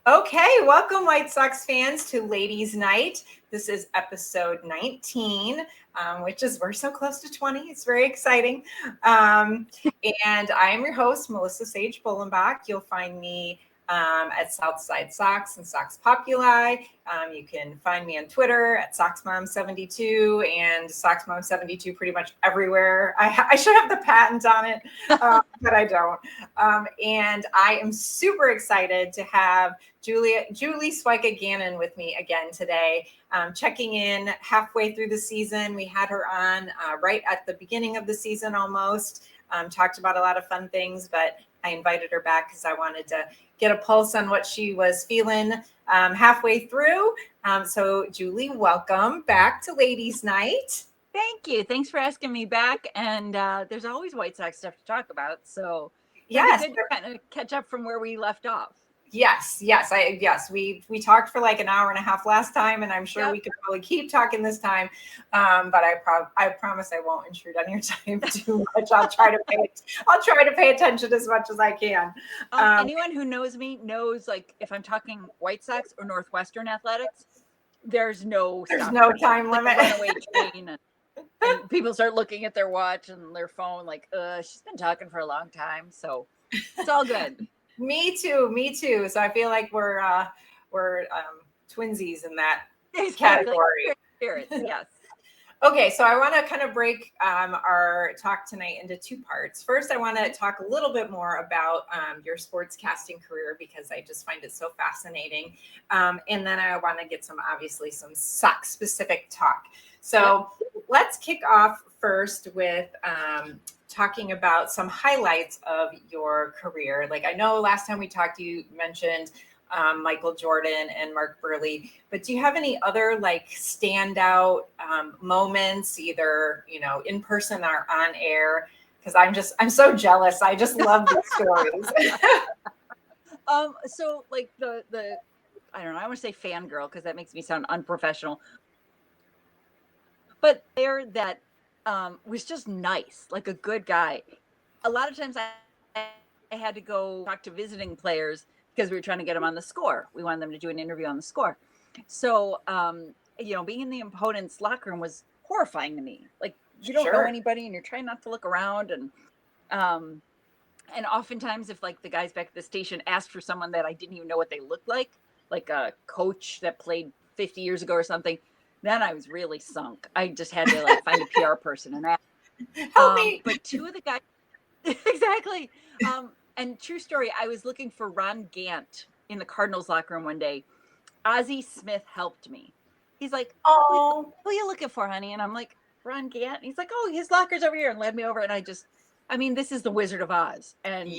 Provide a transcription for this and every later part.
Okay, welcome White Sox fans to Ladies Night. This is episode 19, which is, we're so close to 20. It's very exciting. And I am your host, Melissa Sage-Bollenbach. You'll find me at Southside Sox and Sox Populi. You can find me on Twitter at SoxMom72 and SoxMom72 pretty much everywhere. I should have the patent on it, but I don't. And I am super excited to have Julie Swieca-Gannon with me again today. Checking in halfway through the season. We had her on right at the beginning of the season almost. Talked about a lot of fun things, but I invited her back because I wanted to get a pulse on what she was feeling halfway through. So Julie, welcome back to Ladies Night. Thank you. Thanks for asking me back. And there's always White Sox stuff to talk about. So yes, good to kind of catch up from where we left off. Yes. We talked for like an hour and a half last time, and I'm sure we could probably keep talking this time. But I promise I won't intrude on your time too much. I'll try to pay attention as much as I can. Anyone who knows me knows, like, if I'm talking White Sox or Northwestern athletics, there's no time limit. Runaway train, and people start looking at their watch and their phone, like, she's been talking for a long time, so it's all good. Me too. So I feel like we're twinsies in that category. Spirits, yes. Okay, so I want to kind of break our talk tonight into two parts. First, I want to talk a little bit more about your sportscasting career because I just find it so fascinating. And then I want to get some Sox specific talk. So let's kick off first with talking about some highlights of your career. Like, I know last time we talked, you mentioned Michael Jordan and Mark Burley, but do you have any other like standout moments, either, in person or on air? Because I'm so jealous. I just love these stories. So like the I don't know, I want to say fangirl because that makes me sound unprofessional. But there that was just nice, like a good guy. A lot of times I had to go talk to visiting players because we were trying to get them on the score. We wanted them to do an interview on the score. So, being in the opponent's locker room was horrifying to me. Like, you don't know anybody and you're trying not to look around. And oftentimes if like the guys back at the station asked for someone that I didn't even know what they looked like a coach that played 50 years ago or something, then I was really sunk. I just had to like find a PR person and ask. Help me. But two of the guys, exactly. And true story, I was looking for Ron Gant in the Cardinals locker room one day. Ozzie Smith helped me. He's like, "Oh, who are you looking for, honey?" And I'm like, "Ron Gant." And he's like, "Oh, his locker's over here," and led me over. And this is the Wizard of Oz. And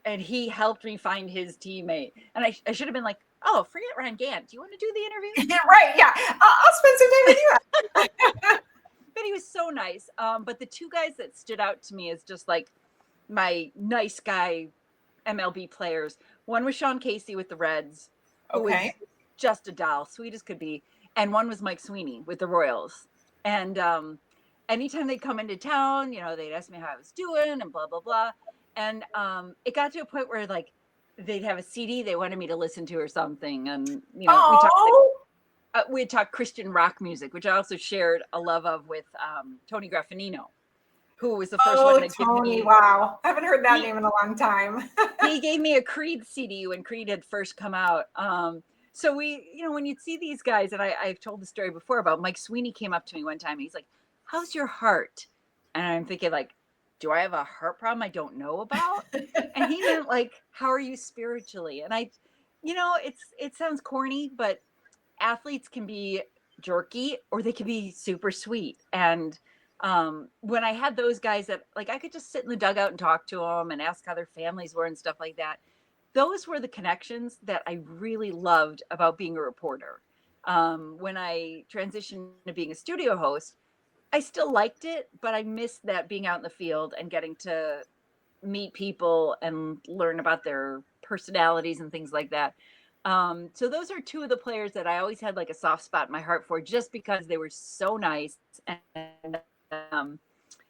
and he helped me find his teammate. And I should have been like, "Oh, forget Ron Gant. Do you want to do the interview?" Right. Yeah. I'll spend some time with you. But he was so nice. But the two guys that stood out to me as just like my nice guy MLB players. One was Sean Casey with the Reds, who was just a doll, sweet as could be. And one was Mike Sweeney with the Royals. And anytime they'd come into town, they'd ask me how I was doing and blah, blah, blah. And it got to a point where like they'd have a CD they wanted me to listen to or something. And, we'd talk Christian rock music, which I also shared a love of with Tony Graffinino, who was the first one to give me. Wow. I haven't heard that name in a long time. He gave me a Creed CD when Creed had first come out. So we, when you'd see these guys, and I've told the story before about Mike Sweeney came up to me one time and he's like, "How's your heart?" And I'm thinking like, do I have a heart problem I don't know about? And he meant like, how are you spiritually? And it sounds corny, but athletes can be jerky or they can be super sweet. And when I had those guys that like I could just sit in the dugout and talk to them and ask how their families were and stuff like that, those were the connections that I really loved about being a reporter. When I transitioned to being a studio host, I still liked it, but I missed that being out in the field and getting to meet people and learn about their personalities and things like that. So those are two of the players that I always had like a soft spot in my heart for, just because they were so nice and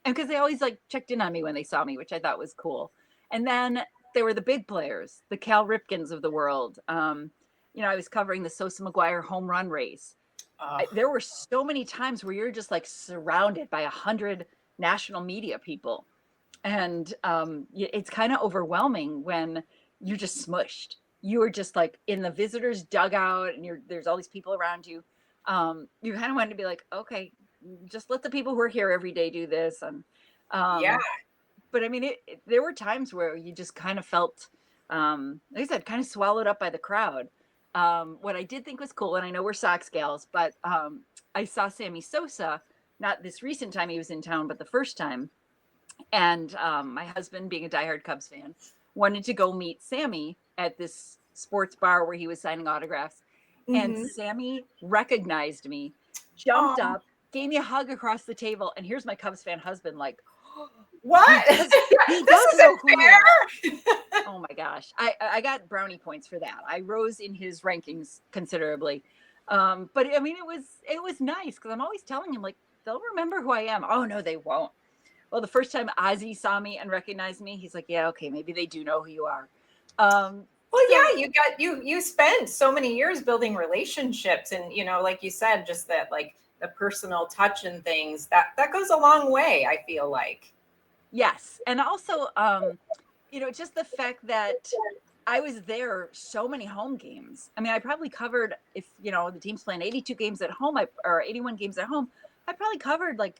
because they always like checked in on me when they saw me, which I thought was cool. And then they were the big players, the Cal Ripkens of the world. I was covering the Sosa McGuire home run race. There were so many times where you're just like surrounded by 100 national media people. And it's kind of overwhelming when you're just smushed. You are just like in the visitors dugout and there's all these people around you. You kind of want to be like, okay, just let the people who are here every day do this. And but I mean, there were times where you just kind of felt, like I said, kind of swallowed up by the crowd. What I did think was cool, and I know we're Sox gals, but I saw Sammy Sosa, not this recent time he was in town, but the first time. And my husband, being a diehard Cubs fan, wanted to go meet Sammy at this sports bar where he was signing autographs. And Sammy recognized me, jumped up, gave me a hug across the table. And here's my Cubs fan husband, like, what? He does know who you are. Oh my gosh. I got brownie points for that. I rose in his rankings considerably. But I mean, it was nice because I'm always telling him, like, they'll remember who I am. Oh no, they won't. Well, the first time Ozzy saw me and recognized me, he's like, yeah, okay, maybe they do know who you are. You spent so many years building relationships, and like you said, just that, like, the personal touch and things that goes a long way, I feel like. Yes. And also, just the fact that I was there so many home games. I mean, I probably covered, if, the team's playing 82 games at home or 81 games at home, I probably covered like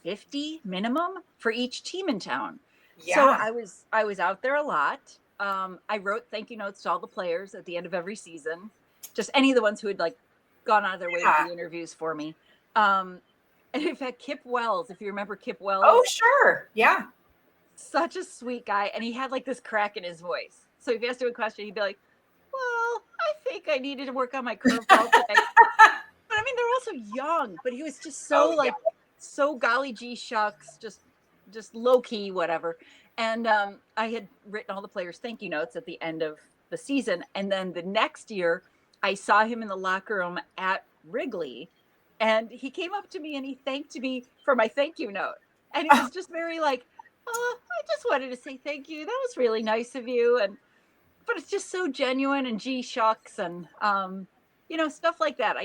50 minimum for each team in town. Yeah. So I was out there a lot. I wrote thank you notes to all the players at the end of every season, just any of the ones who had like gone out of their way to do interviews for me. And in fact, Kip Wells, if you remember Kip Wells. Oh, sure. Yeah. Such a sweet guy. And he had like this crack in his voice. So if you asked him a question, he'd be like, well, I think I needed to work on my curveball today. But I mean, they're also young, but he was just so so golly gee shucks, just low key, whatever. And I had written all the players' thank you notes at the end of the season. And then the next year, I saw him in the locker room at Wrigley, and he came up to me and he thanked me for my thank you note. And he was just very like, oh, I just wanted to say thank you. That was really nice of you. But it's just so genuine and gee shucks and, stuff like that.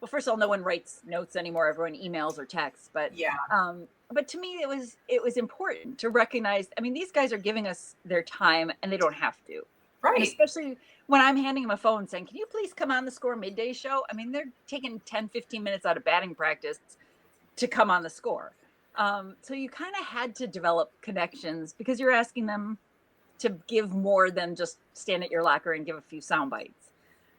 Well, first of all, no one writes notes anymore. Everyone emails or texts. But but to me, it was important to recognize. I mean, these guys are giving us their time, and they don't have to. Right. And especially when I'm handing them a phone saying, "Can you please come on the Score midday show?" I mean, they're taking 10, 15 minutes out of batting practice to come on the Score. So you kind of had to develop connections because you're asking them to give more than just stand at your locker and give a few sound bites.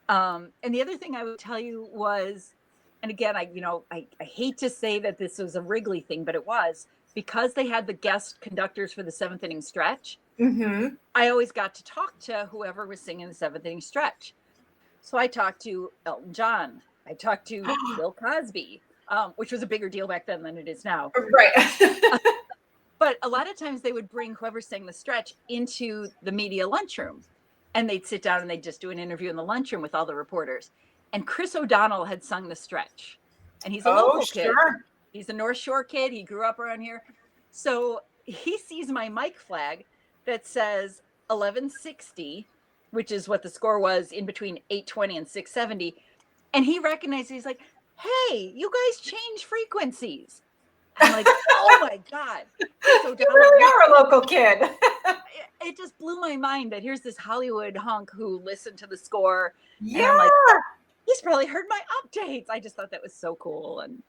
And the other thing I would tell you was, and again, I hate to say that this was a Wrigley thing, but it was because they had the guest conductors for the seventh inning stretch. Mm-hmm. I always got to talk to whoever was singing the seventh inning stretch. So I talked to Elton John. I talked to Bill Cosby, which was a bigger deal back then than it is now. Right. But a lot of times they would bring whoever sang the stretch into the media lunchroom, and they'd sit down and they'd just do an interview in the lunchroom with all the reporters. And Chris O'Donnell had sung the stretch, and he's a local kid. He's a North Shore kid. He grew up around here. So he sees my mic flag that says 1160, which is what the score was in between 820 and 670. And he recognizes, he's like, hey, you guys change frequencies. I'm like, oh my God. So you really are a local kid. It just blew my mind that here's this Hollywood hunk who listened to the Score. Yeah. And I'm like, he's probably heard my updates. I just thought that was so cool. And,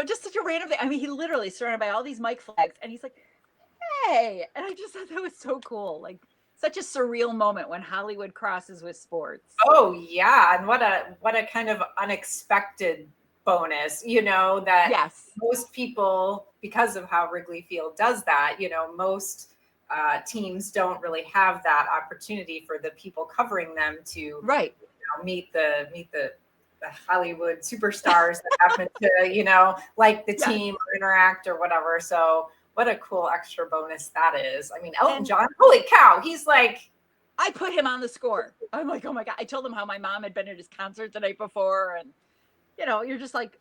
just such a random thing. I mean, he literally surrounded by all these mic flags and he's like, hey. And I just thought that was so cool. Like such a surreal moment when Hollywood crosses with sports. Oh yeah. And what a kind of unexpected bonus, that yes. Most people, because of how Wrigley Field does that, most teams don't really have that opportunity for the people covering them to meet the Hollywood superstars that happen to, like the team or interact or whatever. So what a cool extra bonus that is. I mean, Elton John, holy cow. He's like, I put him on the Score. I'm like, oh my God. I told him how my mom had been at his concert the night before. And, you're just like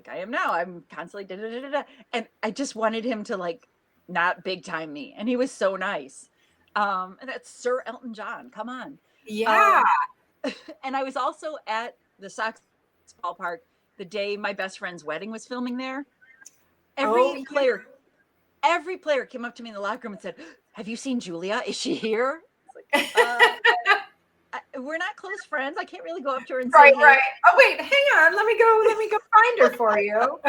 I am now. I'm constantly da-da-da-da-da. And I just wanted him to like not big time me. And he was so nice. And that's Sir Elton John. Come on. Yeah. And I was also at the Sox ballpark the day my best friend's wedding was filming there. Every player came up to me in the locker room and said, "Have you seen Julia? Is she here?" It's like, we're not close friends. I can't really go up to her and say, "Hey." Right. Oh wait, hang on. Let me go find her for you.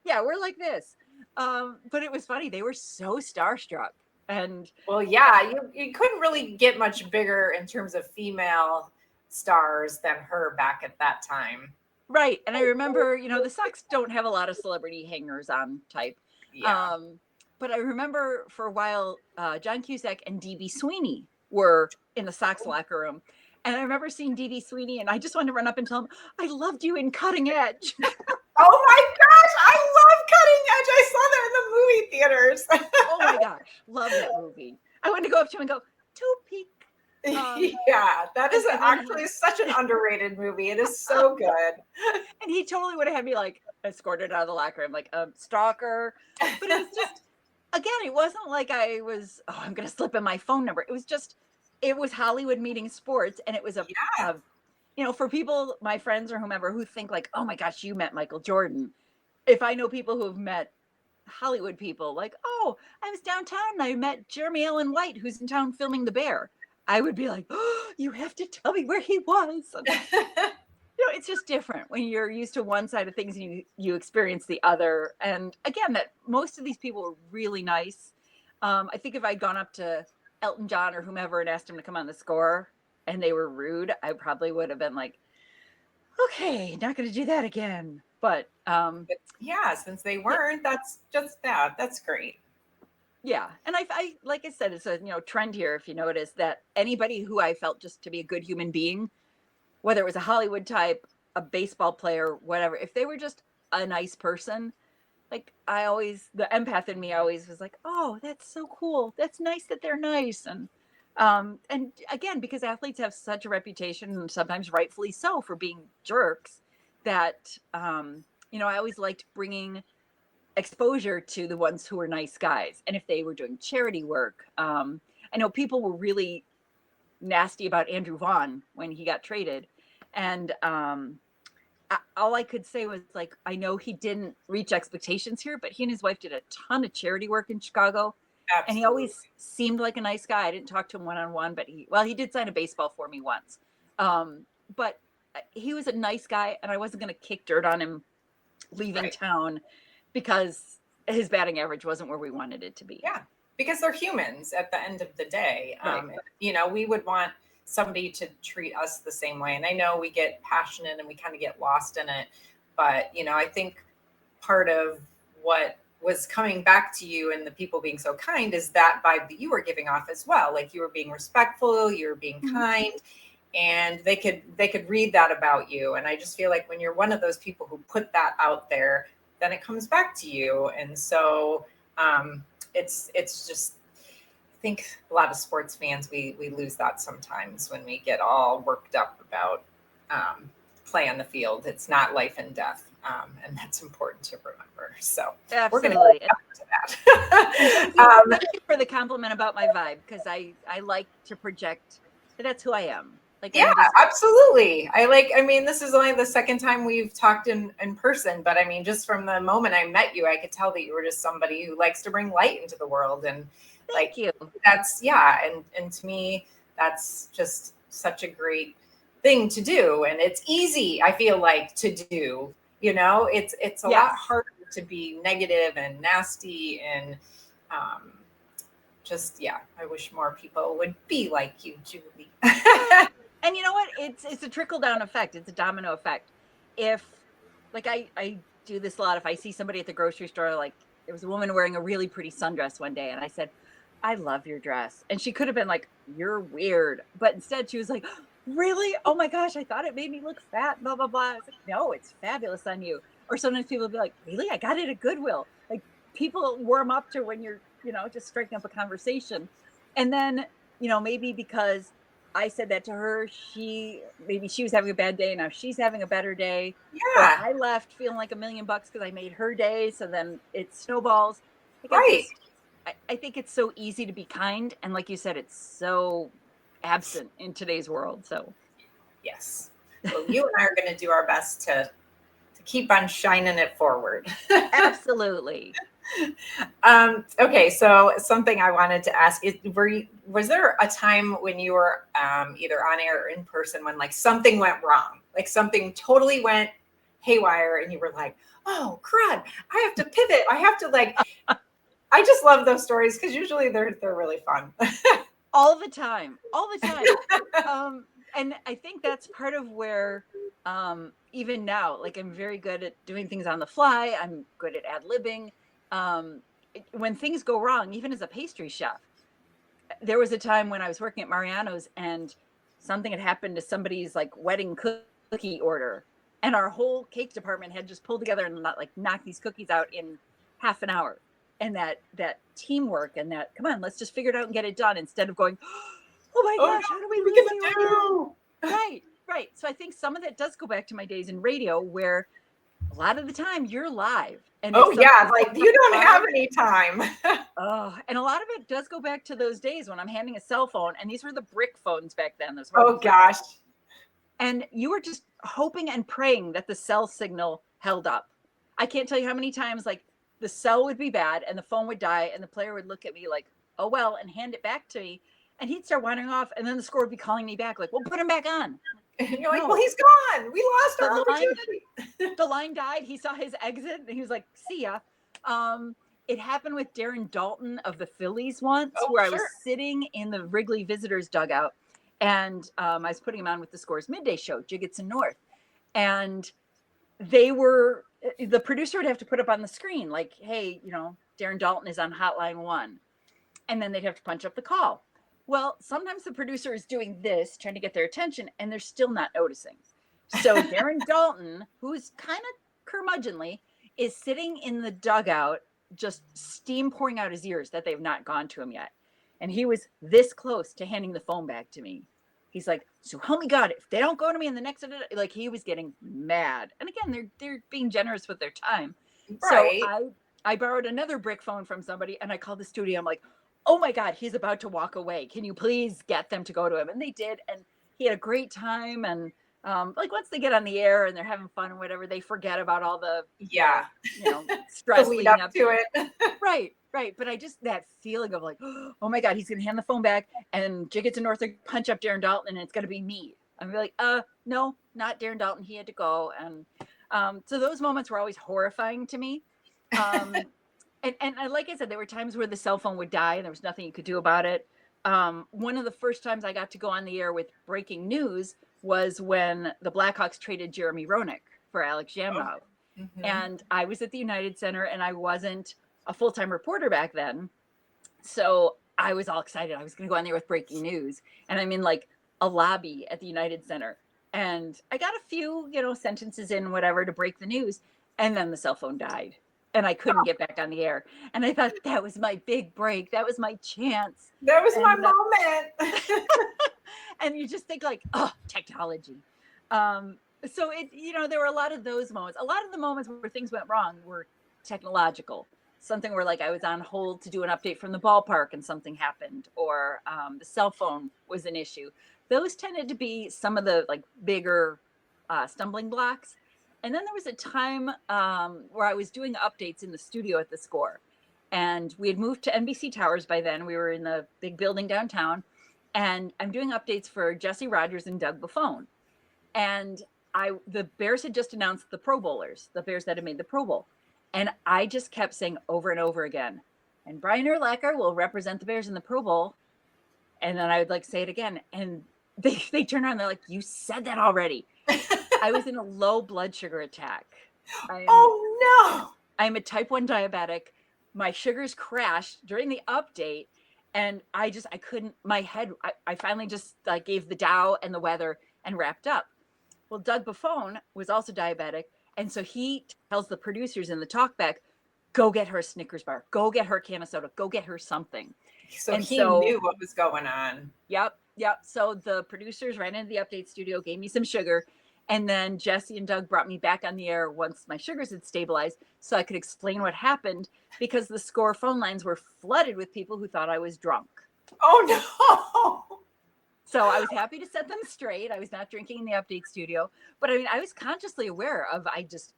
Yeah, we're like this. But it was funny. They were so starstruck. And well, yeah, you couldn't really get much bigger in terms of female stars than her back at that time. Right. And I remember, the Sox don't have a lot of celebrity hangers on type. Yeah. But I remember for a while, John Cusack and DB Sweeney were in the Sox locker room. And I remember seeing DB Sweeney, and I just wanted to run up and tell him, "I loved you in Cutting Edge." Oh my gosh, I love Cutting Edge. I saw that in the movie theaters. Oh my gosh, love that movie. I wanted to go up to him and go, "To peek." Yeah, that is actually such an underrated movie. It is so good. And he totally would have had me like escorted out of the locker room, like a stalker. But it was just, again, it wasn't like I was, I'm going to slip in my phone number. It was Hollywood meeting sports. And it was for people, my friends or whomever who think like, "Oh my gosh, you met Michael Jordan." If I know people who have met Hollywood people, like, "Oh, I was downtown and I met Jeremy Allen White, who's in town filming The Bear," I would be like, "Oh, you have to tell me where he was." It's just different when you're used to one side of things and you experience the other. And again, that most of these people were really nice. I think if I'd gone up to Elton John or whomever and asked him to come on the score and they were rude, I probably would have been like, "Okay, not going to do that again." But yeah, since they weren't, that's just that. That's great. Yeah. And I like I said, it's a trend here, if you notice, that anybody who I felt just to be a good human being, whether it was a Hollywood type, a baseball player, whatever, if they were just a nice person, like the empath in me always was like, "Oh, that's so cool. That's nice that they're nice." And again, because athletes have such a reputation, and sometimes rightfully so, for being jerks, that I always liked bringing exposure to the ones who were nice guys. And if they were doing charity work, I know people were really nasty about Andrew Vaughn when he got traded. And all I could say was like, I know he didn't reach expectations here, but he and his wife did a ton of charity work in Chicago. Absolutely. And he always seemed like a nice guy. I didn't talk to him one-on-one, but he did sign a baseball for me once. But he was a nice guy, and I wasn't going to kick dirt on him leaving town because his batting average wasn't where we wanted it to be. Yeah, because they're humans at the end of the day. Right. We would want somebody to treat us the same way. And I know we get passionate and we kind of get lost in it. But, I think part of what was coming back to you and the people being so kind is that vibe that you were giving off as well. Like you were being respectful, you were being kind, and they could read that about you. And I just feel like when you're one of those people who put that out there, then it comes back to you. And so it's just, I think a lot of sports fans, we lose that sometimes when we get all worked up about play on the field. It's not life and death. And that's important to remember. So absolutely. We're going to get back to that. Thank you for the compliment about my vibe, because I like to project that that's who I am. Like, yeah, absolutely. This is only the second time we've talked in person, but just from the moment I met you, I could tell that you were just somebody who likes to bring light into the world. And thank you. That's, and to me, that's just such a great thing to do. And it's easy, I feel like, to do, it's a lot harder to be negative and nasty and I wish more people would be like you, Julie. And you know what? It's a trickle down effect. It's a domino effect. If, like, I do this a lot. If I see somebody at the grocery store, like there was a woman wearing a really pretty sundress one day, and I said, "I love your dress." And she could have been like, "You're weird." But instead she was like, "Really? Oh my gosh, I thought it made me look fat, blah, blah, blah." I was like, "No, it's fabulous on you." Or sometimes people will be like, "Really? I got it at Goodwill." Like people warm up to when you're, just striking up a conversation. And then, maybe because I said that to her, maybe she was having a bad day. Now she's having a better day. Yeah. Or I left feeling like $1 million because I made her day. So then it snowballs. Right. I think it's so easy to be kind. And like you said, it's so absent in today's world. So Yes. Well, you and I are going to do our best to keep on shining it forward. absolutely. Okay, so something I wanted to ask is, was there a time when you were either on air or in person when like something went wrong, like something totally went haywire, and you were like, "Oh crud, I have to pivot. I have to like." I just love those stories because usually they're really fun. All the time. And I think that's part of where even now, like I'm very good at doing things on the fly. I'm good at ad-libbing. When things go wrong, even as a pastry chef, there was a time when I was working at Mariano's and something had happened to somebody's like wedding cookie order, and our whole cake department had just pulled together and not like knocked these cookies out in half an hour. And that teamwork and that, come on, let's just figure it out and get it done, instead of going, oh my gosh, how do we lose you again? Right. So I think some of that does go back to my days in radio, where a lot of the time you're live. And like you don't have any time. And a lot of it does go back to those days when I'm handing a cell phone, and these were the brick phones back then. Oh gosh. And you were just hoping and praying that the cell signal held up. I can't tell you how many times like the cell would be bad and the phone would die, and the player would look at me like, oh well, and hand it back to me, and he'd start wandering off, and then the score would be calling me back like, well, put him back on. And you're like, well, he's gone. We lost our opportunity. The line died. He saw his exit and he was like, see ya. It happened with Darren Dalton of the Phillies once, where I was sitting in the Wrigley visitors dugout, and I was putting him on with the Scores midday show, Jiggets North. And the producer would have to put up on the screen like, hey, Darren Dalton is on hotline 1. And then they'd have to punch up the call. Well, sometimes the producer is doing this, trying to get their attention, and they're still not noticing. So Darren Dalton, who's kind of curmudgeonly, is sitting in the dugout, just steam pouring out his ears that they've not gone to him yet. And he was this close to handing the phone back to me. He's like, so help me God, if they don't go to me in the next, like he was getting mad. And again, they're being generous with their time. Right. So I borrowed another brick phone from somebody, and I called the studio. I'm like, oh my God, he's about to walk away. Can you please get them to go to him? And they did. And he had a great time. And like once they get on the air and they're having fun and whatever, they forget about all the, stress leading up to it. Right. But I just, that feeling of like, oh my God, he's going to hand the phone back, and Jiggets and North punch up Darren Dalton, and it's going to be me. I'm like, no, not Darren Dalton. He had to go. And so those moments were always horrifying to me. And like I said, there were times where the cell phone would die and there was nothing you could do about it. One of the first times I got to go on the air with breaking news was when the Blackhawks traded Jeremy Roenick for Alex Yamov. Oh. Mm-hmm. And I was at the United Center, and I wasn't a full-time reporter back then. So I was all excited. I was going to go on there with breaking news. And I'm in like a lobby at the United Center. And I got a few, sentences in, whatever, to break the news. And then the cell phone died. And I couldn't get back on the air. And I thought that was my big break. That was my chance. That was my moment. And you just think like, oh, technology. So there were a lot of those moments. A lot of the moments where things went wrong were technological. Something where like I was on hold to do an update from the ballpark and something happened, or the cell phone was an issue. Those tended to be some of the like bigger stumbling blocks. And then there was a time where I was doing updates in the studio at the Score, and we had moved to NBC Towers by then. We were in the big building downtown, and I'm doing updates for Jesse Rogers and Doug Buffone. And the Bears had just announced the Pro Bowlers, the Bears that had made the Pro Bowl. And I just kept saying over and over again, and Brian Urlacher will represent the Bears in the Pro Bowl. And then I would like say it again. And they turn around, they're like, you said that already. I was in a low blood sugar attack. I'm a type 1 diabetic. My sugars crashed during the update, and I couldn't, my head, I finally just gave the Dow and the weather and wrapped up. Well, Doug Buffone was also diabetic. And so he tells the producers in the talkback, go get her a Snickers bar, go get her a can of soda, go get her something. So he knew what was going on. Yep. So the producers ran into the update studio, gave me some sugar. And then Jesse and Doug brought me back on the air once my sugars had stabilized so I could explain what happened, because the Score phone lines were flooded with people who thought I was drunk. Oh, no. So I was happy to set them straight. I was not drinking in the update studio, but I mean, I was consciously aware of, I just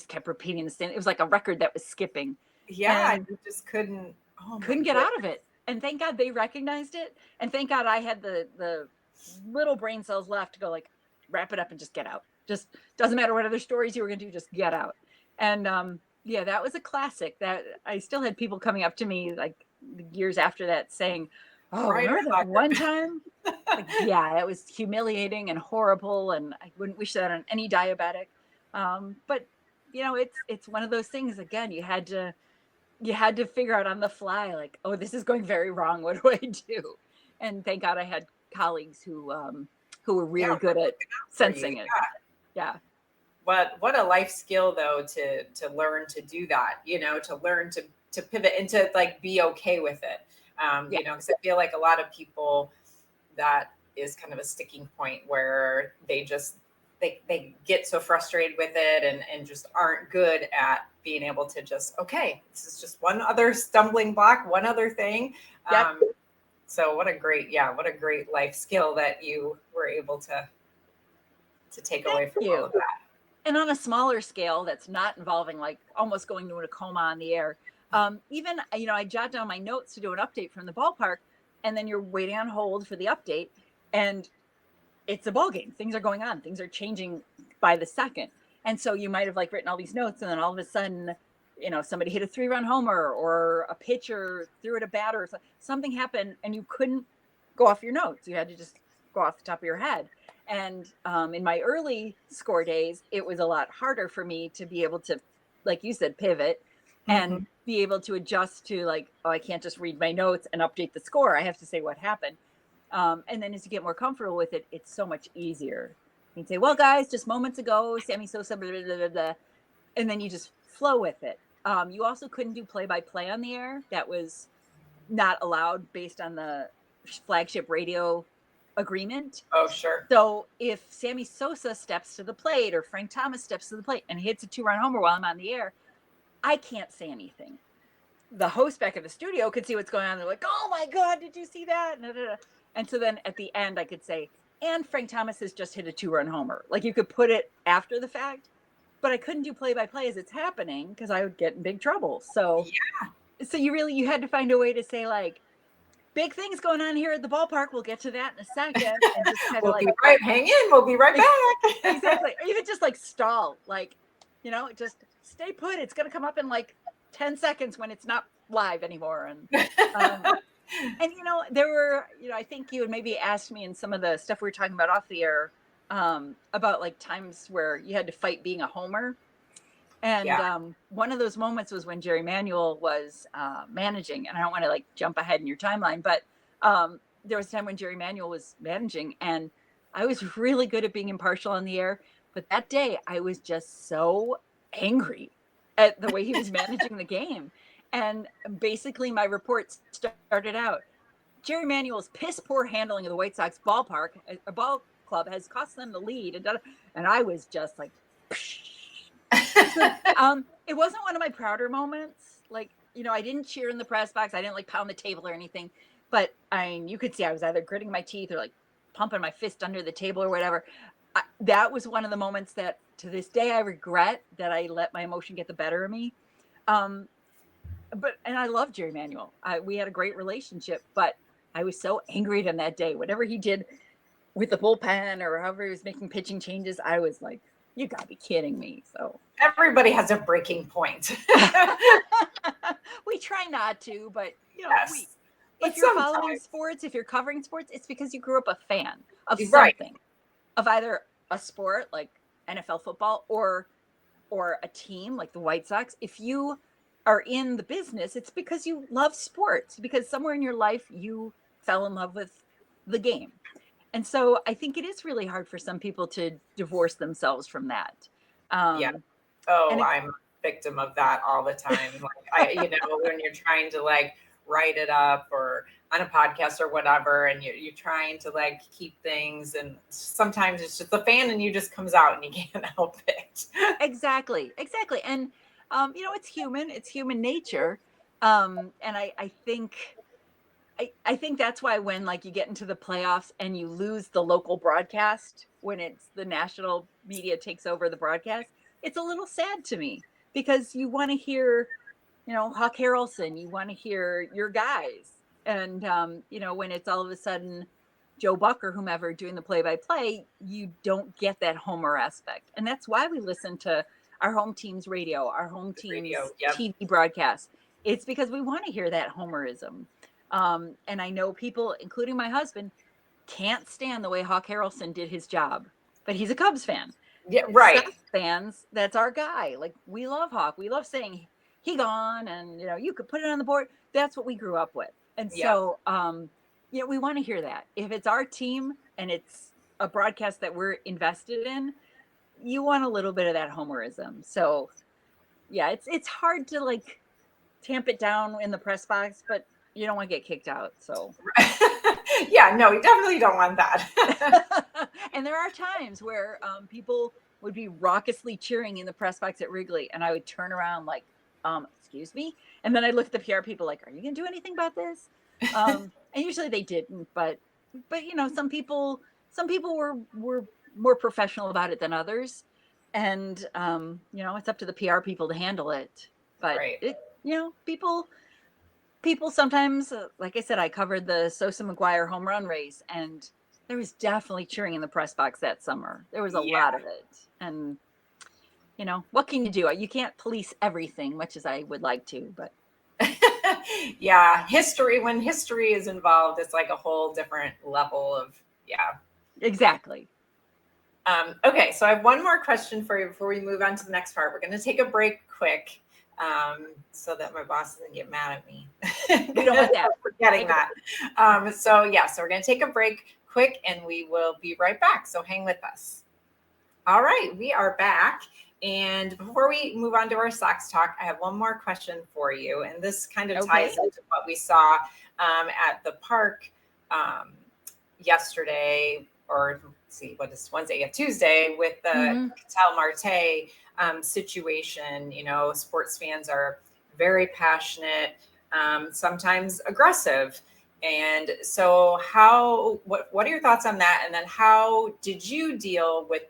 kept repeating the same. It was like a record that was skipping. Yeah, And you just couldn't get out of it. And thank God they recognized it. And thank God I had the little brain cells left to go like, wrap it up and just get out. Just doesn't matter what other stories you were going to do, just get out. And yeah, that was a classic. That I still had people coming up to me like years after that saying, "Oh, Right, remember that one time?" Like, yeah, it was humiliating and horrible, and I wouldn't wish that on any diabetic. But you know, it's one of those things. Again, you had to figure out on the fly, like, oh, this is going very wrong. What do I do? And thank God I had colleagues who were really good at sensing it. Yeah. What a life skill though, to learn to do that, you know, to learn to pivot and to like be okay with it. You know, because I feel like a lot of people, that is kind of a sticking point where they just they get so frustrated with it and just aren't good at being able to just, okay, this is just one other stumbling block, one other thing. Yep. So what a great life skill that you were able to take away from all of that. And on a smaller scale, that's not involving like almost going to a coma on the air. Even, you know, I jot down my notes to do an update from the ballpark, and then you're waiting on hold for the update, and it's a ball game. Things are going on. Things are changing by the second. And so you might have like written all these notes, and then all of a sudden, you know, somebody hit a 3-run homer, or a pitcher threw at a batter, or something happened, and you couldn't go off your notes. You had to just go off the top of your head. And in my early Score days, it was a lot harder for me to be able to, like you said, pivot and be able to adjust to like, oh, I can't just read my notes and update the score. I have to say what happened. And then as you get more comfortable with it, it's so much easier. You can say, well, guys, just moments ago, Sammy Sosa, blah, blah, blah, blah, blah, and then you just flow with it. You also couldn't do play-by-play on the air. That was not allowed based on the flagship radio agreement. Oh, sure. So if Sammy Sosa steps to the plate, or Frank Thomas steps to the plate and hits a 2-run homer while I'm on the air, I can't say anything. The host back at the studio could see what's going on. They're like, oh my God, did you see that? And so then at the end, I could say, and Frank Thomas has just hit a 2-run homer. Like, you could put it after the fact, but I couldn't do play-by-play as it's happening because I would get in big trouble. So, so you had to find a way to say like, big things going on here at the ballpark. We'll get to that in a second. And just kind of hang in. We'll be right back. Exactly. Or even just like stall, like, you know, just stay put. It's going to come up in like 10 seconds when it's not live anymore. And, and, you know, there were, you know, I think you had maybe asked me in some of the stuff we were talking about off the air, about like times where you had to fight being a homer. And one of those moments was when Jerry Manuel was managing. And I don't want to like jump ahead in your timeline, but there was a time when Jerry Manuel was managing, and I was really good at being impartial on the air. But that day I was just so angry at the way he was managing the game. And basically my report started out, Jerry Manuel's piss poor handling of the White Sox ball club has cost them the lead. And I was just like, it wasn't one of my prouder moments. Like, you know, I didn't cheer in the press box. I didn't like pound the table or anything, but I mean, you could see I was either gritting my teeth or like pumping my fist under the table or whatever. That was one of the moments that to this day I regret that I let my emotion get the better of me. And I love Jerry Manuel. We had a great relationship, but I was so angry at him that day. Whatever he did with the bullpen or however he was making pitching changes, I was like, you gotta be kidding me. So everybody has a breaking point. We try not to, but you know, if you're following sports, if you're covering sports, it's because you grew up a fan of something, of either a sport like NFL football or a team like the White Sox. If you are in the business, it's because you love sports, because somewhere in your life you fell in love with the game. And so I think it is really hard for some people to divorce themselves from that. I'm a victim of that all the time. Like, you know, when you're trying to like write it up or on a podcast or whatever, and you're trying to like keep things, and sometimes it's just the fan and you just comes out and you can't help it. Exactly. And it's human nature. And I think that's why when like you get into the playoffs and you lose the local broadcast, when it's the national media takes over the broadcast, it's a little sad to me, because you want to hear, Hawk Harrelson, you want to hear your guys. And, when it's all of a sudden Joe Buck or whomever doing the play-by-play, you don't get that homer aspect. And that's why we listen to our home team's radio, our home team's Yep. TV broadcast. It's because we want to hear that homerism. And I know people, including my husband, can't stand the way Hawk Harrelson did his job, but he's a Cubs fan. Yeah, right. Sox fans, that's our guy. Like, we love Hawk. We love saying he gone, and you could put it on the board. That's what we grew up with. And so we want to hear that. If it's our team and it's a broadcast that we're invested in, you want a little bit of that homerism. So yeah, it's hard to like tamp it down in the press box, but you don't want to get kicked out. So yeah, no, you definitely don't want that. And there are times where people would be raucously cheering in the press box at Wrigley, and I would turn around like, excuse me, and then I look at the PR people like, are you gonna do anything about this? And usually they didn't, but some people were more professional about it than others, and it's up to the PR people to handle it. But right. people sometimes, like I said, I covered the Sosa McGuire home run race, and there was definitely cheering in the press box that summer. There was a lot of it. And, what can you do? You can't police everything, much as I would like to, but. Yeah. When history is involved, it's like a whole different level of, Exactly. Okay. So I have one more question for you before we move on to the next part. We're going to take a break quick. So that my boss doesn't get mad at me. We don't want that. Forgetting that. So we're going to take a break quick and we will be right back. So hang with us. All right, we are back. And before we move on to our Sox talk, I have one more question for you. And this kind of ties into what we saw at the park yesterday, or let's see, what is Wednesday? Yeah, Tuesday, with the Ketel Marte situation. Sports fans are very passionate, sometimes aggressive. And so what are your thoughts on that? And then how did you deal with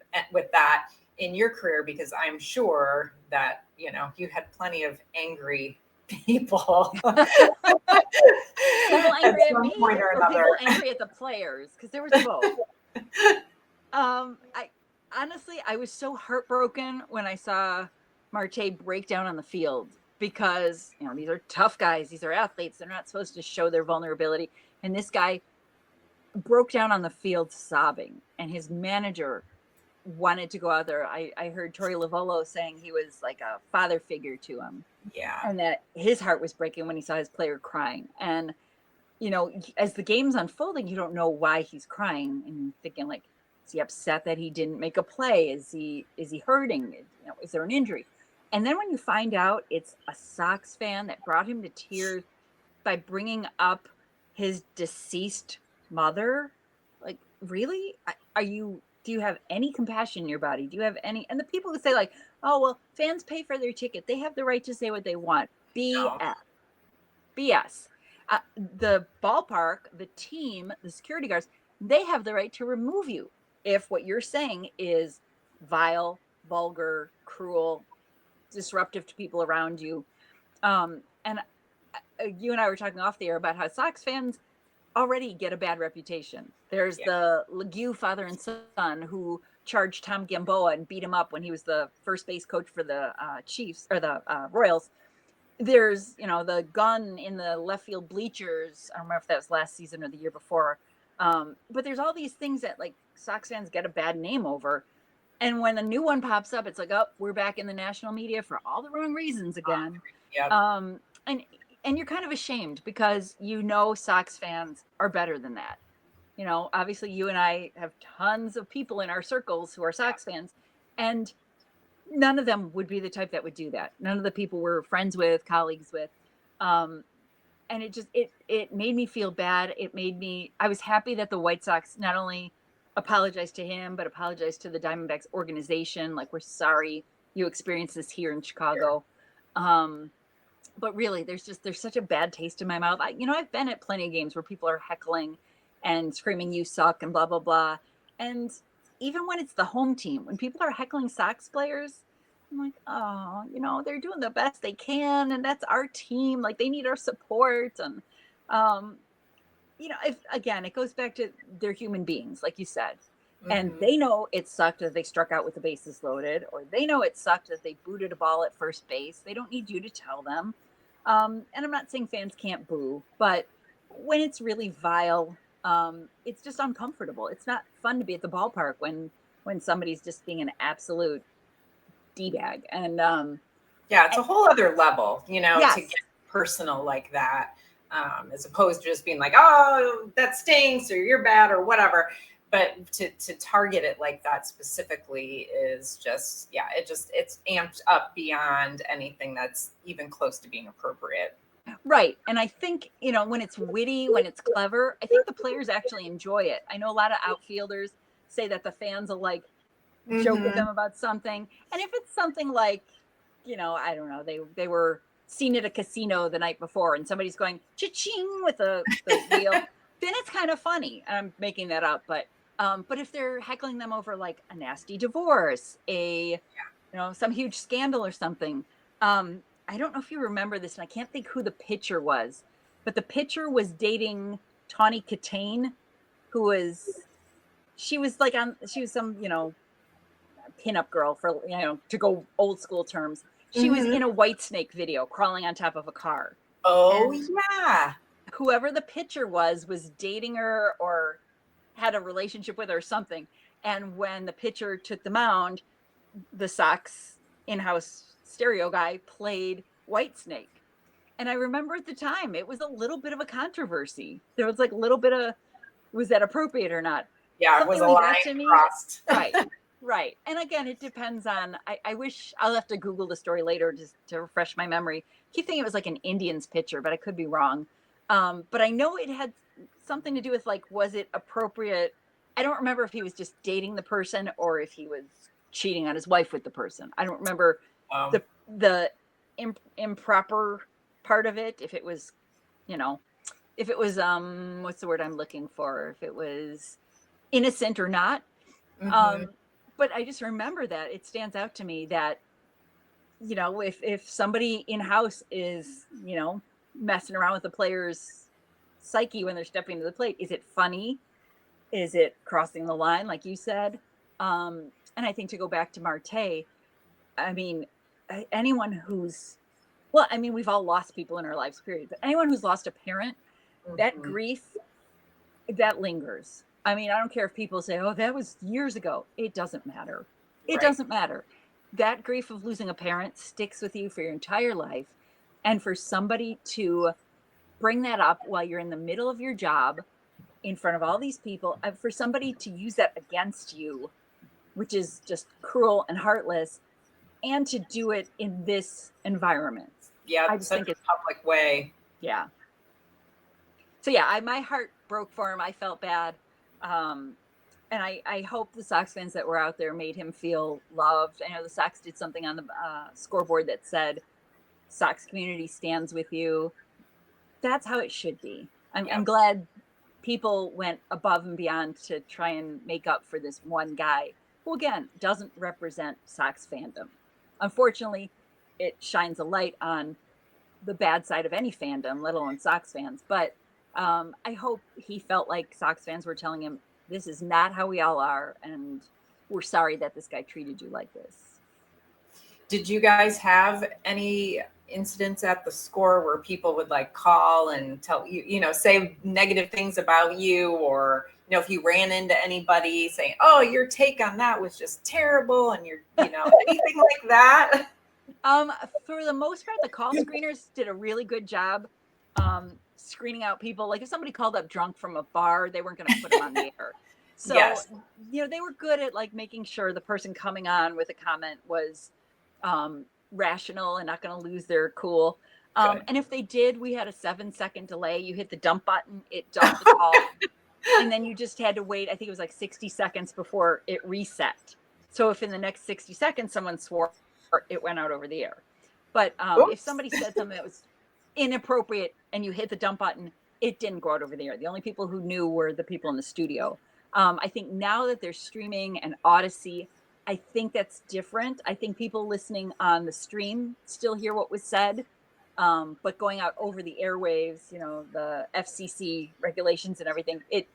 that in your career? Because I'm sure that, you had plenty of angry people. People angry at me, or people angry at the players, because there was both. I was so heartbroken when I saw Marte break down on the field, because these are tough guys, these are athletes, they're not supposed to show their vulnerability, and this guy broke down on the field sobbing, and his manager wanted to go out there. I heard Torey Lovullo saying he was like a father figure to him, and that his heart was breaking when he saw his player crying. And as the game's unfolding, you don't know why he's crying, and thinking like, is he upset that he didn't make a play? Is he hurting? Is there an injury? And then when you find out it's a Sox fan that brought him to tears by bringing up his deceased mother, like, really? Do you have any compassion in your body? Do you have any? And the people who say like, oh, well, fans pay for their ticket, they have the right to say what they want. BS. The ballpark, the team, the security guards, they have the right to remove you if what you're saying is vile, vulgar, cruel, disruptive to people around you. And you and I were talking off the air about how Sox fans already get a bad reputation. There's the Legue father and son who charged Tom Gamboa and beat him up when he was the first base coach for the Chiefs, or the Royals. There's, the gun in the left field bleachers. I don't remember if that was last season or the year before. But there's all these things that like Sox fans get a bad name over. And when a new one pops up, it's like, oh, we're back in the national media for all the wrong reasons again. And you're kind of ashamed, because Sox fans are better than that. Obviously you and I have tons of people in our circles who are Sox fans, and none of them would be the type that would do that. None of the people we're friends with, colleagues with. And and it made me feel bad. I was happy that the White Sox not only apologized to him, but apologized to the Diamondbacks organization. Like, we're sorry you experienced this here in Chicago. But really, there's such a bad taste in my mouth. I've been at plenty of games where people are heckling and screaming, "You suck," and blah, blah, blah. And even when it's the home team, when people are heckling Sox players, I'm like, oh, they're doing the best they can, and that's our team. Like, they need our support. And, again, it goes back to they're human beings, like you said. And they know it sucked that they struck out with the bases loaded, or they know it sucked that they booted a ball at first base. They don't need you to tell them. And I'm not saying fans can't boo, but when it's really vile, it's just uncomfortable. It's not fun to be at the ballpark when somebody's just being an absolute D-bag. And it's a whole other level, yes. to get personal like that, as opposed to just being like, oh, that stinks, or you're bad, or whatever. But to target it like that specifically is just, it's amped up beyond anything that's even close to being appropriate. Right. And I think, when it's witty, when it's clever, I think the players actually enjoy it. I know a lot of outfielders say that the fans will like joke with them about something. And if it's something like, I don't know, they were seen at a casino the night before and somebody's going cha-ching with the wheel, then it's kind of funny. I'm making that up, but if they're heckling them over like a nasty divorce, some huge scandal or something, I don't know if you remember this, and I can't think who the pitcher was, but the pitcher was dating Tawny Katane, she was some, pinup girl, for, to go old school terms. She was in a Whitesnake video crawling on top of a car. Oh, and yeah. Whoever the pitcher was dating her or had a relationship with her or something. And when the pitcher took the mound, the Sox in-house stereo guy played Whitesnake. And I remember at the time, it was a little bit of a controversy. There was like a little bit of, was that appropriate or not? Yeah, something it was a line crossed. Right. And again, it depends on, I wish, I'll have to Google the story later just to refresh my memory. I keep thinking it was like an Indians pitcher, but I could be wrong. But I know it had something to do with like, was it appropriate? I don't remember if he was just dating the person or if he was cheating on his wife with the person. I don't remember the improper part of it. If it was, what's the word I'm looking for? If it was innocent or not. But I just remember that it stands out to me that, if somebody in-house is, messing around with the player's psyche when they're stepping to the plate, is it funny? Is it crossing the line, like you said? And I think to go back to Marte, I mean, anyone who's, we've all lost people in our lives, period. But anyone who's lost a parent, that grief, that lingers. I mean, I don't care if people say, oh, that was years ago. It doesn't matter. It doesn't matter. That grief of losing a parent sticks with you for your entire life. And for somebody to bring that up while you're in the middle of your job in front of all these people, for somebody to use that against you, which is just cruel and heartless, and to do it in this environment. Yeah, I just think it's a public way. Yeah. So yeah, my heart broke for him. I felt bad. And I hope the Sox fans that were out there made him feel loved. I know the Sox did something on the scoreboard that said, Sox community stands with you. That's how it should be. I'm glad people went above and beyond to try and make up for this one guy who, again, doesn't represent Sox fandom. Unfortunately, it shines a light on the bad side of any fandom, let alone Sox fans. But I hope he felt like Sox fans were telling him, this is not how we all are, and we're sorry that this guy treated you like this. Did you guys have any incidents at the score where people would like call and tell you, say negative things about you, or, if you ran into anybody saying, oh, your take on that was just terrible, and you're, anything like that? For the most part, the call screeners did a really good job screening out people. Like if somebody called up drunk from a bar, they weren't going to put them on the air. So, they were good at like making sure the person coming on with a comment was rational and not going to lose their cool. Good. And if they did, we had a 7-second delay. You hit the dump button, it dumped the call. And then you just had to wait, I think it was like 60 seconds before it reset. So if in the next 60 seconds someone swore, it went out over the air. But if somebody said something that was inappropriate and you hit the dump button, it didn't go out over the air. The only people who knew were the people in the studio. I think now that there's streaming and Odyssey, I think that's different. I think people listening on the stream still hear what was said. But going out over the airwaves, the FCC regulations and everything, it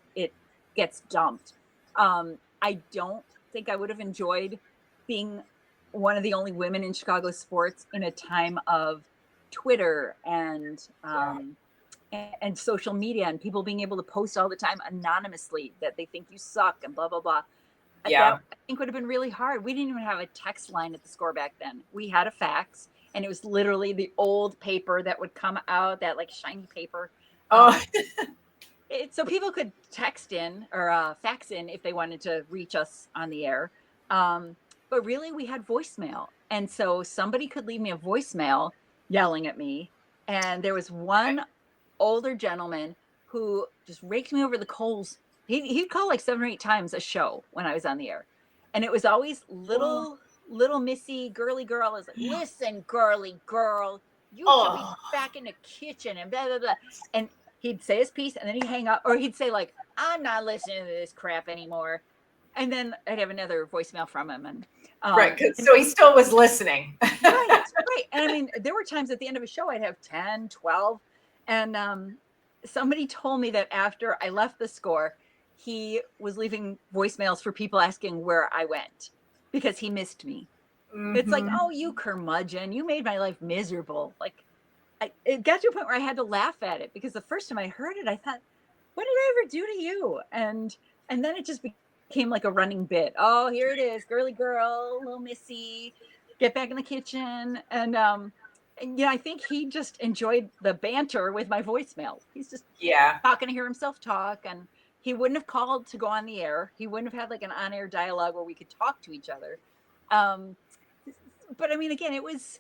gets dumped. I don't think I would have enjoyed being one of the only women in Chicago sports in a time of Twitter and social media and people being able to post all the time anonymously that they think you suck and blah, blah, blah. Yeah. That I think would have been really hard. We didn't even have a text line at the score back then. We had a fax, and it was literally the old paper that would come out, that like shiny paper. So people could text in or fax in if they wanted to reach us on the air. But really, we had voicemail. And so somebody could leave me a voicemail yelling at me. And there was one older gentleman who just raked me over the coals. He'd call like 7 or 8 times a show when I was on the air. And it was always little Missy, girly girl is like, listen, girly girl, you should be back in the kitchen and blah, blah, blah. And he'd say his piece and then he'd hang up, or he'd say like, I'm not listening to this crap anymore. And then I'd have another voicemail from him. And right. So he still was listening. right. And I mean, there were times at the end of a show, I'd have 10, 12. And somebody told me that after I left the score, he was leaving voicemails for people asking where I went because he missed me. Mm-hmm. It's like, oh, you curmudgeon, you made my life miserable. Like, it got to a point where I had to laugh at it because the first time I heard it, I thought, what did I ever do to you? And then it just became like a running bit. Oh, here it is, girly girl, little Missy, get back in the kitchen. And I think he just enjoyed the banter with my voicemail. He's just talking to hear himself talk, and he wouldn't have called to go on the air. He wouldn't have had like an on-air dialogue where we could talk to each other. But I mean, again, it was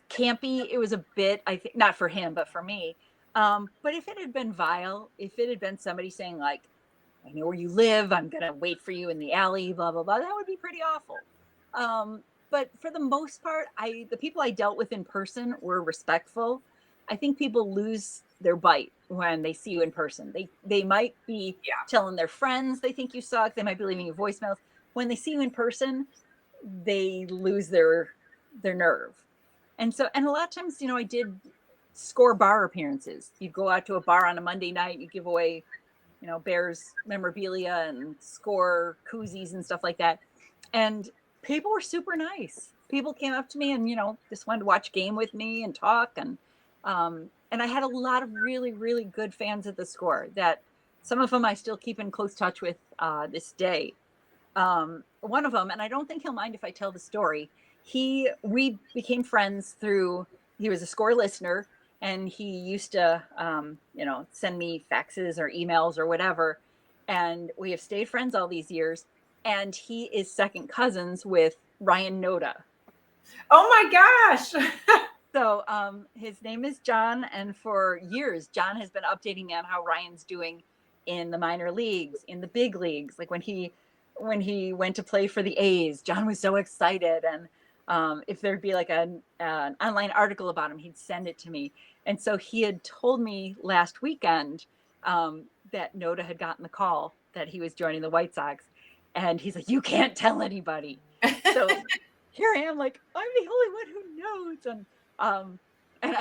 campy. It was a bit, I think, not for him, but for me. But if it had been vile, if it had been somebody saying like, I know where you live, I'm going to wait for you in the alley, blah, blah, blah, that would be pretty awful. But for the most part, the people I dealt with in person were respectful. I think people lose their bite when they see you in person. They might be telling their friends they think you suck. They might be leaving you voicemails. When they see you in person, they lose their nerve. And a lot of times, I did score bar appearances. You'd go out to a bar on a Monday night, you give away, Bears memorabilia and score koozies and stuff like that. And people were super nice. People came up to me and, just wanted to watch game with me and talk. And I had a lot of really, really good fans at the score that some of them I still keep in close touch with this day. One of them, and I don't think he'll mind if I tell the story, we became friends through, he was a score listener, and he used to, send me faxes or emails or whatever. And we have stayed friends all these years. And he is second cousins with Ryan Noda. Oh my gosh. So his name is John. And for years, John has been updating me on how Ryan's doing in the minor leagues, in the big leagues. Like when he went to play for the A's, John was so excited. And if there'd be like an online article about him, he'd send it to me. And so he had told me last weekend that Noda had gotten the call that he was joining the White Sox. And he's like, you can't tell anybody. So here I am, like, I'm the only one who knows. And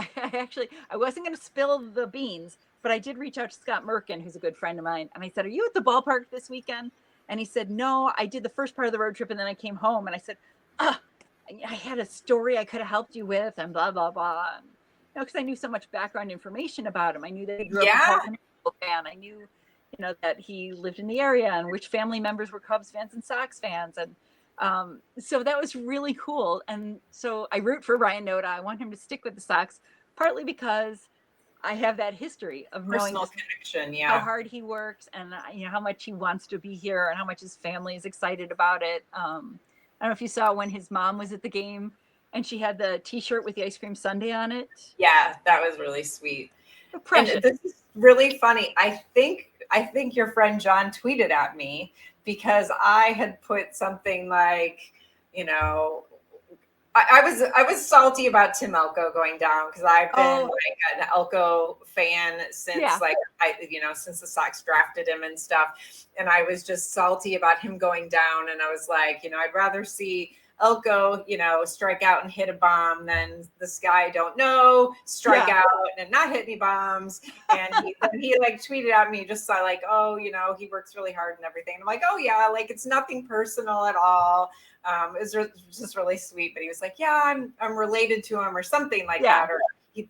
I wasn't going to spill the beans, but I did reach out to Scott Merkin, who's a good friend of mine. And I said, are you at the ballpark this weekend? And he said, no, I did the first part of the road trip and then I came home. And I said, I had a story I could have helped you with and blah, blah, blah. And, because I knew so much background information about him. I knew that he grew up a Cubs fan. I knew, that he lived in the area and which family members were Cubs fans and Sox fans. And so that was really cool. And so I root for Ryan Noda. I want him to stick with the Sox, partly because I have that history of knowing connection, how hard he works and how much he wants to be here and how much his family is excited about it. I don't know if you saw when his mom was at the game, And she had the t-shirt with the ice cream sundae on it. Yeah, that was really sweet. Precious. And this is really funny. I think your friend John tweeted at me because I had put something like, you know, I was salty about Tim Elko going down because I've been like an Elko fan since since the Sox drafted him and stuff. And I was just salty about him going down. And I was like, I'd rather see Elko, strike out and hit a bomb than this guy I don't know strike out and not hit any bombs. And he like tweeted at me just like, oh, he works really hard and everything. And I'm like, oh yeah, like it's nothing personal at all. It was just really sweet. But he was like, yeah, I'm related to him or something like that, or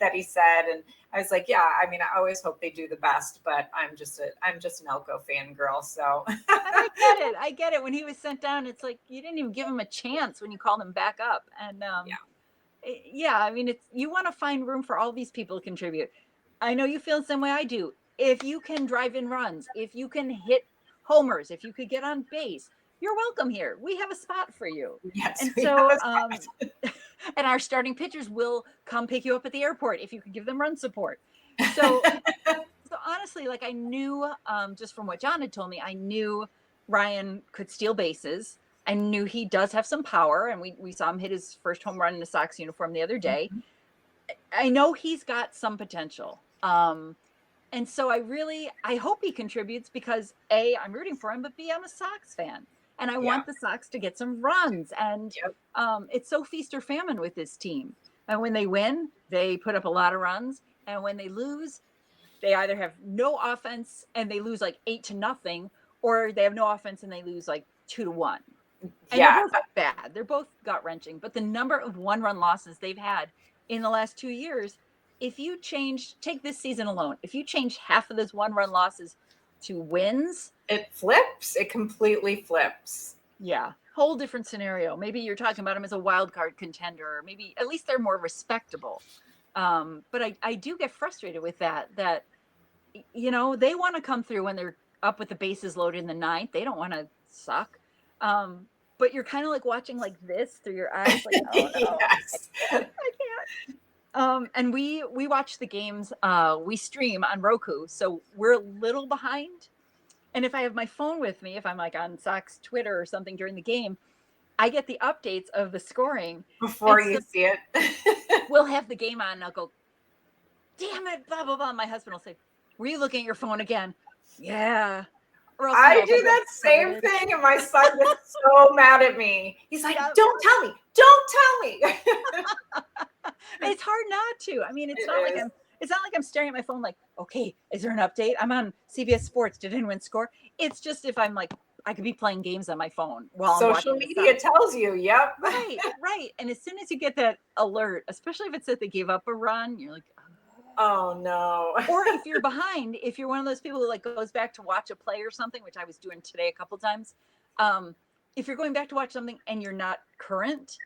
that he said. And I was like, yeah, I mean, I always hope they do the best, but I'm just an Elko fangirl. So I get it. When he was sent down, it's like you didn't even give him a chance when you called him back up. And I mean, you want to find room for all these people to contribute. I know you feel the same way I do. If you can drive in runs, if you can hit homers, if you could get on base, you're welcome here. We have a spot for you. Yes. And so, and our starting pitchers will come pick you up at the airport if you could give them run support. So, honestly, like I knew, just from what John had told me, I knew Ryan could steal bases. I knew he does have some power, and we saw him hit his first home run in a Sox uniform the other day. Mm-hmm. I know he's got some potential. And so I hope he contributes because A, I'm rooting for him, but B, I'm a Sox fan. And I want the Sox to get some runs. And it's so feast or famine with this team. And when they win, they put up a lot of runs. And when they lose, they either have no offense and they lose like 8-0, or they have no offense and they lose like 2-1. And they're both bad. They're both gut-wrenching. But the number of one-run losses they've had in the last 2 years, if you take this season alone, if you change half of those one-run losses to wins, it flips. It completely flips. Yeah. Whole different scenario. Maybe you're talking about them as a wild card contender, or maybe at least they're more respectable. But I do get frustrated with that, they want to come through when they're up with the bases loaded in the ninth. They don't want to suck. But you're kind of like watching like this through your eyes. Like, oh no, yes. I can't. And we watch the games. We stream on Roku. So we're a little behind. And if I have my phone with me, if I'm like on Sox Twitter or something during the game, I get the updates of the scoring. Before you see it. We'll have the game on and I'll go, damn it, blah, blah, blah. My husband will say, were you looking at your phone again? Yeah. I do that same thing, and my son gets so mad at me. He's like, don't tell me. Don't tell me. It's hard not to. I mean, it's not like I'm staring at my phone like, okay, is there an update? I'm on CBS Sports. Did anyone score? It's just if I'm like, I could be playing games on my phone while social media tells you. Yep. Right. And as soon as you get that alert, especially if it said they gave up a run, you're like, oh no. Or if you're behind, if you're one of those people who like goes back to watch a play or something, which I was doing today a couple times. If you're going back to watch something and you're not current,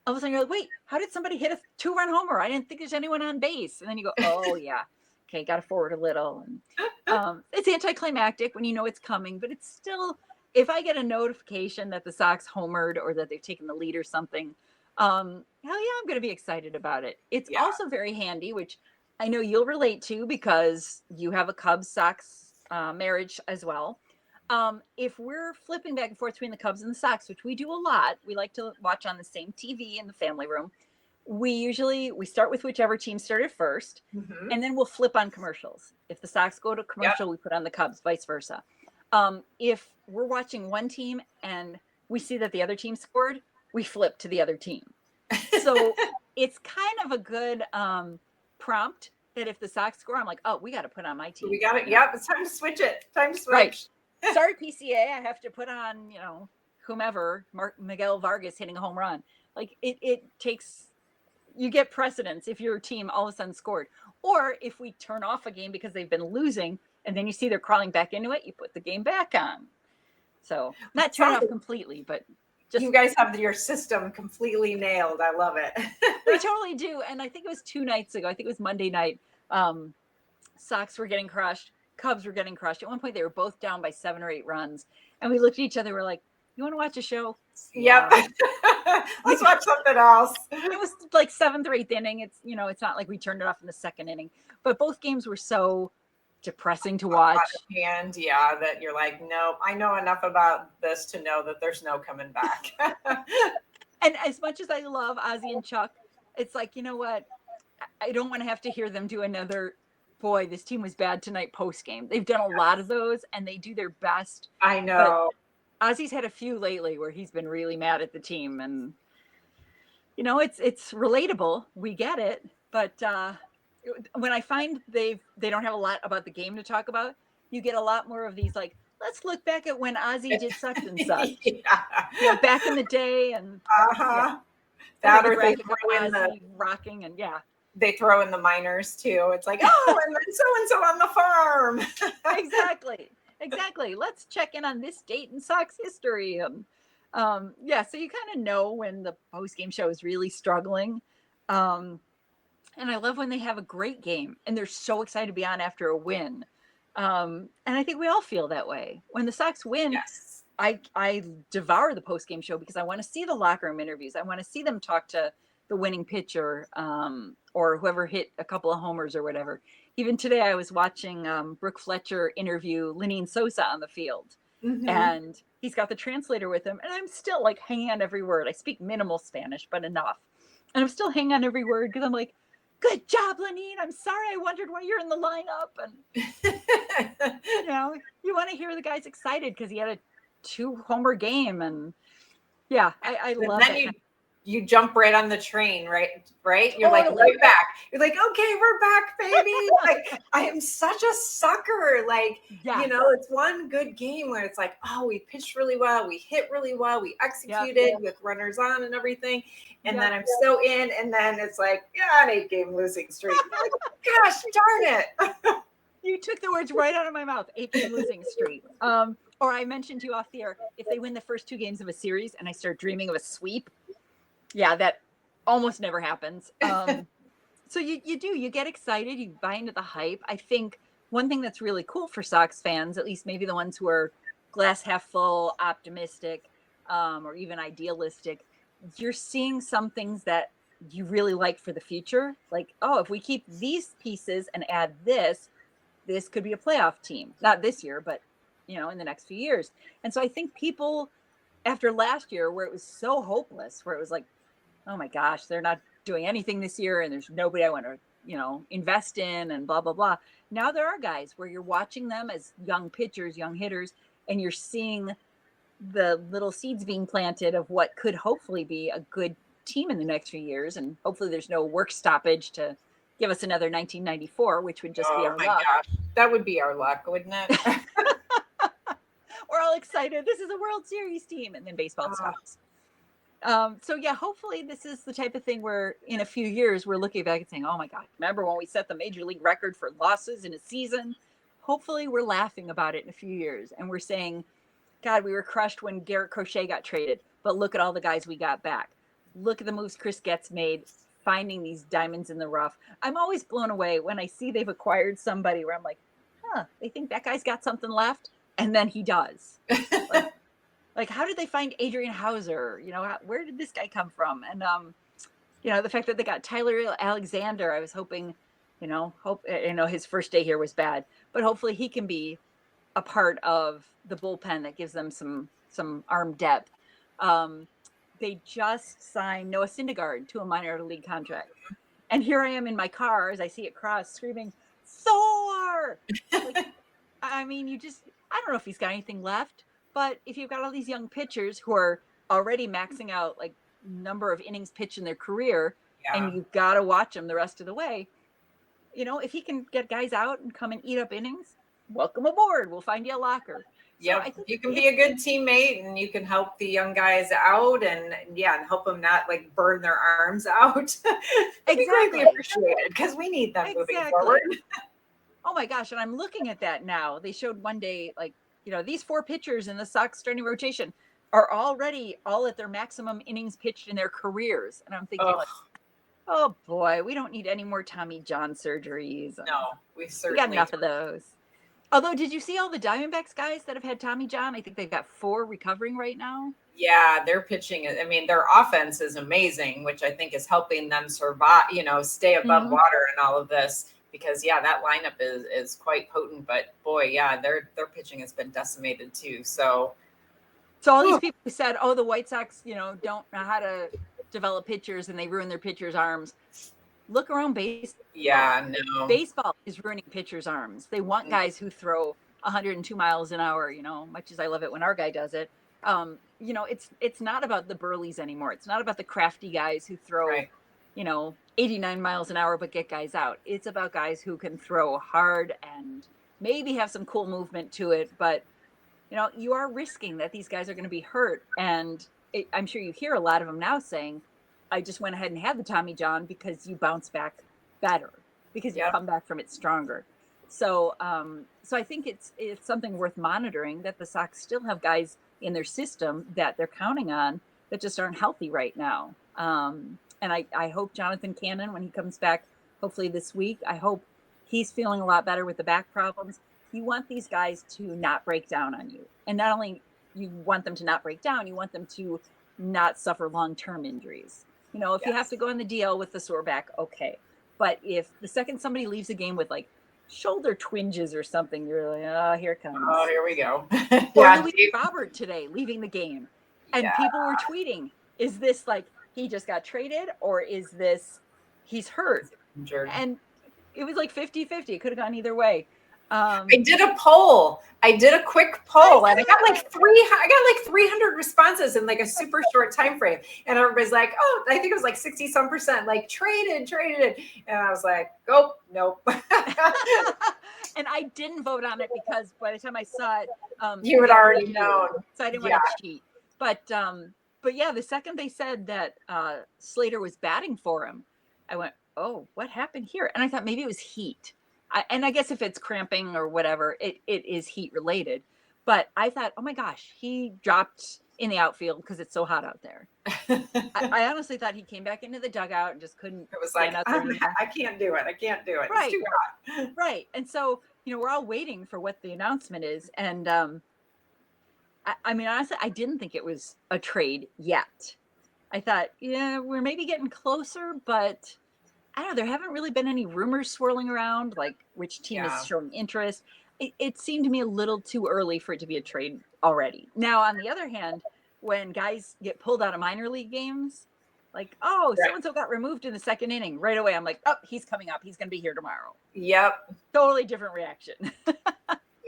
all of a sudden you're like, wait, how did somebody hit a 2-run homer? I didn't think there's anyone on base. And then you go, oh yeah. Okay, got to forward a little. And it's anticlimactic when you know it's coming, but it's still, if I get a notification that the Sox homered or that they've taken the lead or something, hell yeah, I'm going to be excited about it. It's also very handy, which I know you'll relate to because you have a Cubs-Sox marriage as well. If we're flipping back and forth between the Cubs and the Sox, which we do a lot, we like to watch on the same TV in the family room. We start with whichever team started first, and then we'll flip on commercials. If the Sox go to commercial, we put on the Cubs, vice versa. If we're watching one team and we see that the other team scored, we flip to the other team. So it's kind of a good prompt that if the Sox score, I'm like, oh, we got to put on my team. We got it. Yep, it's time to switch it. Time to switch. Right. Sorry, PCA, I have to put on, whomever, Miguel Vargas hitting a home run. Like it takes, you get precedence if your team all of a sudden scored. Or if we turn off a game because they've been losing and then you see they're crawling back into it, you put the game back on. So not turn off completely, but just, you guys have your system completely nailed. I love it. We totally do. And I think it was 2 nights ago. I think it was Monday night. Sox were getting crushed. Cubs were getting crushed. At one point, they were both down by 7 or 8 runs. And we looked at each other. We're like, you want to watch a show? Yep. Let's watch something else. It was like 7th or 8th inning. It's, it's not like we turned it off in the 2nd inning, but both games were so depressing to watch. And yeah, that you're like, no, I know enough about this to know that there's no coming back. And as much as I love Ozzy and Chuck, it's like, you know what? I don't want to have to hear them do another, boy, this team was bad tonight post game. They've done a lot of those and they do their best. I know. But Ozzy's had a few lately where he's been really mad at the team, and it's relatable. We get it. But when I find they don't have a lot about the game to talk about, you get a lot more of these like, let's look back at when Ozzy did such and such. Yeah. Back in the day, and that, or they throw in the rocking, and they throw in the minors too. It's like, oh, and then so and so on the farm. Exactly. Let's check in on this date in Sox history. So you kind of know when the post game show is really struggling. And I love when they have a great game and they're so excited to be on after a win. And I think we all feel that way. When the Sox win, yes. I devour the post-game show because I want to see the locker room interviews. I want to see them talk to the winning pitcher or whoever hit a couple of homers or whatever. Even today, I was watching Brooke Fletcher interview Lenine Sosa on the field. Mm-hmm. And he's got the translator with him. And I'm still like hanging on every word. I speak minimal Spanish, but enough. And I'm still hanging on every word because I'm like, good job, Lenine. I'm sorry. I wondered why you're in the lineup. And, you want to hear the guy's excited because he had a 2-homer game. And I love it. You jump right on the train, right? You're like, right back. You're like, okay, we're back, baby. Like, I am such a sucker. Like, it's one good game where it's like, oh, we pitched really well. We hit really well. We executed with runners on and everything. And then I'm so in. And then it's like, an 8-game losing streak. Like, gosh, darn it. You took the words right out of my mouth. 8-game losing streak. Or I mentioned to you off the air, if they win the first 2 games of a series and I start dreaming of a sweep, that almost never happens. So you get excited, you buy into the hype. I think one thing that's really cool for Sox fans, at least maybe the ones who are glass half full, optimistic, or even idealistic, you're seeing some things that you really like for the future. Like, oh, if we keep these pieces and add this could be a playoff team. Not this year, but in the next few years. And so I think people, after last year where it was so hopeless, where it was like, oh my gosh, they're not doing anything this year and there's nobody I want to, invest in and blah, blah, blah. Now there are guys where you're watching them as young pitchers, young hitters, and you're seeing the little seeds being planted of what could hopefully be a good team in the next few years. And hopefully there's no work stoppage to give us another 1994, which would just be our luck. Gosh. That would be our luck, wouldn't it? We're all excited. This is a World Series team. And then baseball stops. Hopefully this is the type of thing where in a few years we're looking back and saying, oh my God, remember when we set the major league record for losses in a season? Hopefully we're laughing about it in a few years and we're saying, God, we were crushed when Garrett Crochet got traded, but look at all the guys we got back. Look at the moves Chris Getz made, finding these diamonds in the rough. I'm always blown away when I see they've acquired somebody where I'm like, they think that guy's got something left. And then he does. Like, how did they find Adrian Hauser? Where did this guy come from? And, the fact that they got Tyler Alexander, I was hoping, his first day here was bad, but hopefully he can be a part of the bullpen that gives them some arm depth. They just signed Noah Syndergaard to a minor league contract. And here I am in my car as I see it cross screaming, Thor! Like, I mean, I don't know if he's got anything left. But if you've got all these young pitchers who are already maxing out like number of innings pitched in their career, and you've got to watch them the rest of the way, if he can get guys out and come and eat up innings, welcome aboard. We'll find you a locker. Yeah, so you can be a good teammate and you can help the young guys out and help them not like burn their arms out. Be greatly appreciated because we need them moving forward. Oh my gosh. And I'm looking at that now. They showed one day, like, these 4 pitchers in the Sox starting rotation are already all at their maximum innings pitched in their careers. And I'm thinking oh boy, we don't need any more Tommy John surgeries. No, we certainly got enough of those. Although, did you see all the Diamondbacks guys that have had Tommy John? I think they've got 4 recovering right now. Yeah, their pitching, I mean, their offense is amazing, which I think is helping them survive, stay above water and all of this. Because that lineup is quite potent. But boy, their pitching has been decimated too. So all these people who said, "Oh, the White Sox, don't know how to develop pitchers and they ruin their pitchers' arms." Look around baseball. Yeah, no. Baseball is ruining pitchers' arms. They want guys who throw 102 miles an hour, much as I love it when our guy does it. It's not about the burleys anymore. It's not about the crafty guys who throw, 89 miles an hour but get guys out. It's about guys who can throw hard and maybe have some cool movement to it, but you are risking that these guys are going to be hurt. And I'm sure you hear a lot of them now saying, I just went ahead and had the Tommy John because you bounce back better, because you come back from it stronger. So I think it's something worth monitoring, that the Sox still have guys in their system that they're counting on that just aren't healthy right now. And I hope Jonathan Cannon, when he comes back, hopefully this week, I hope he's feeling a lot better with the back problems. You want these guys to not break down on you. And not only you want them to not break down, you want them to not suffer long-term injuries. If you have to go on the DL with the sore back, okay. But if the second somebody leaves a game with like shoulder twinges or something, you're like, oh, here it comes. Oh, here we go. Or Luis Robert today leaving the game. And people were tweeting, is this like he just got traded, or is this he's hurt? Injured. And it was like 50-50. It could have gone either way. I did a poll. I did a quick poll, and I got like 300 responses in like a super short time frame. And everybody's like, "Oh, I think it was like 60-some%, like traded." And I was like, "Oh, nope." And I didn't vote on it because by the time I saw it, you had already known, so I didn't want to cheat. But yeah, the second they said that Slater was batting for him, I went, "Oh, what happened here?" And I thought maybe it was heat. And I guess if it's cramping or whatever, it is heat related. But I thought, oh my gosh, he dropped in the outfield because it's so hot out there. I honestly thought he came back into the dugout and just couldn't. It was like, I can't do it. Right. It's too hot. Right. And so, we're all waiting for what the announcement is. And I mean, honestly, I didn't think it was a trade yet. I thought, we're maybe getting closer, but I don't know, there haven't really been any rumors swirling around, like which team is showing interest. It seemed to me a little too early for it to be a trade already. Now, on the other hand, when guys get pulled out of minor league games, like, oh, so-and-so got removed in the second inning, right away, I'm like, oh, he's coming up. He's going to be here tomorrow. Yep. Totally different reaction.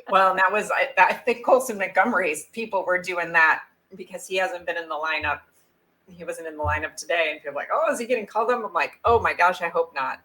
Well, and that was, I think Colson Montgomery's people were doing that because he hasn't been in the lineup. He wasn't in the lineup today, and people are like, oh, is he getting called up? I'm like, oh my gosh, I hope not.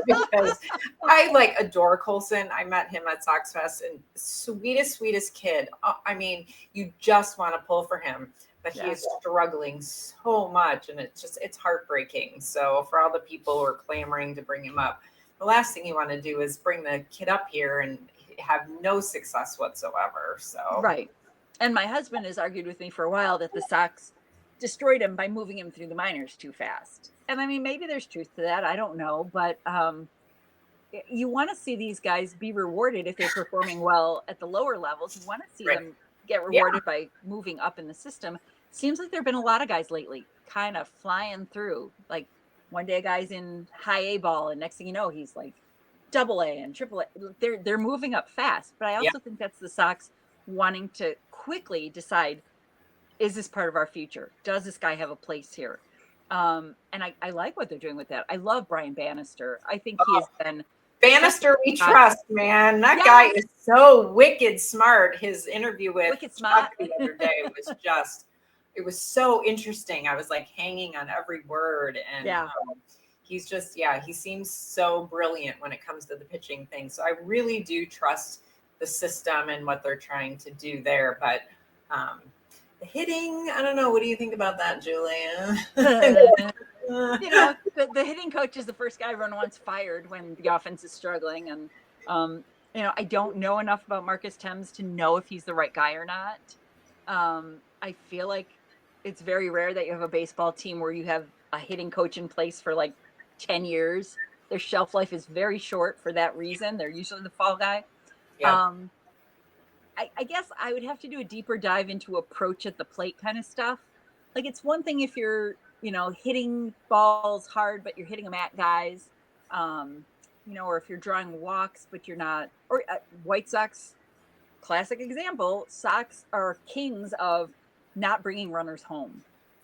Because I adore Colson. I met him at Sox Fest, and sweetest kid. I mean, you just want to pull for him, but he is struggling so much, and it's heartbreaking. So for all the people who are clamoring to bring him up, the last thing you want to do is bring the kid up here and have no success whatsoever. So right. And my husband has argued with me for a while that the Sox destroyed him by moving him through the minors too fast. And I mean, maybe there's truth to that. I don't know. But you want to see these guys be rewarded if they're performing well at the lower levels. You want to see them get rewarded by moving up in the system. Seems like there have been a lot of guys lately kind of flying through. Like one day a guy's in high A ball, and next thing you know, he's like double A and triple A. They're moving up fast. But I also think that's the Sox wanting to quickly decide, is this part of our future? Does this guy have a place here? And I like what they're doing with that. I love Brian Bannister. I think he has been Bannister. We trust, man. That guy is so wicked smart. His interview with Chuck the other day was it was so interesting. I was like hanging on every word, and he's just, he seems so brilliant when it comes to the pitching thing. So I really do trust the system and what they're trying to do there. But the hitting, I don't know. What do you think about that, Julia? The hitting coach is the first guy everyone wants fired when the offense is struggling. And, I don't know enough about Marcus Thames to know if he's the right guy or not. I feel like it's very rare that you have a baseball team where you have a hitting coach in place for like 10 years. Their shelf life is very short for that reason. They're usually the fall guy. Yeah. I guess I would have to do a deeper dive into approach at the plate kind of stuff. Like, it's one thing if you're, hitting balls hard, but you're hitting them at guys, or if you're drawing walks, but you're not, or White Sox, classic example, Sox are kings of not bringing runners home.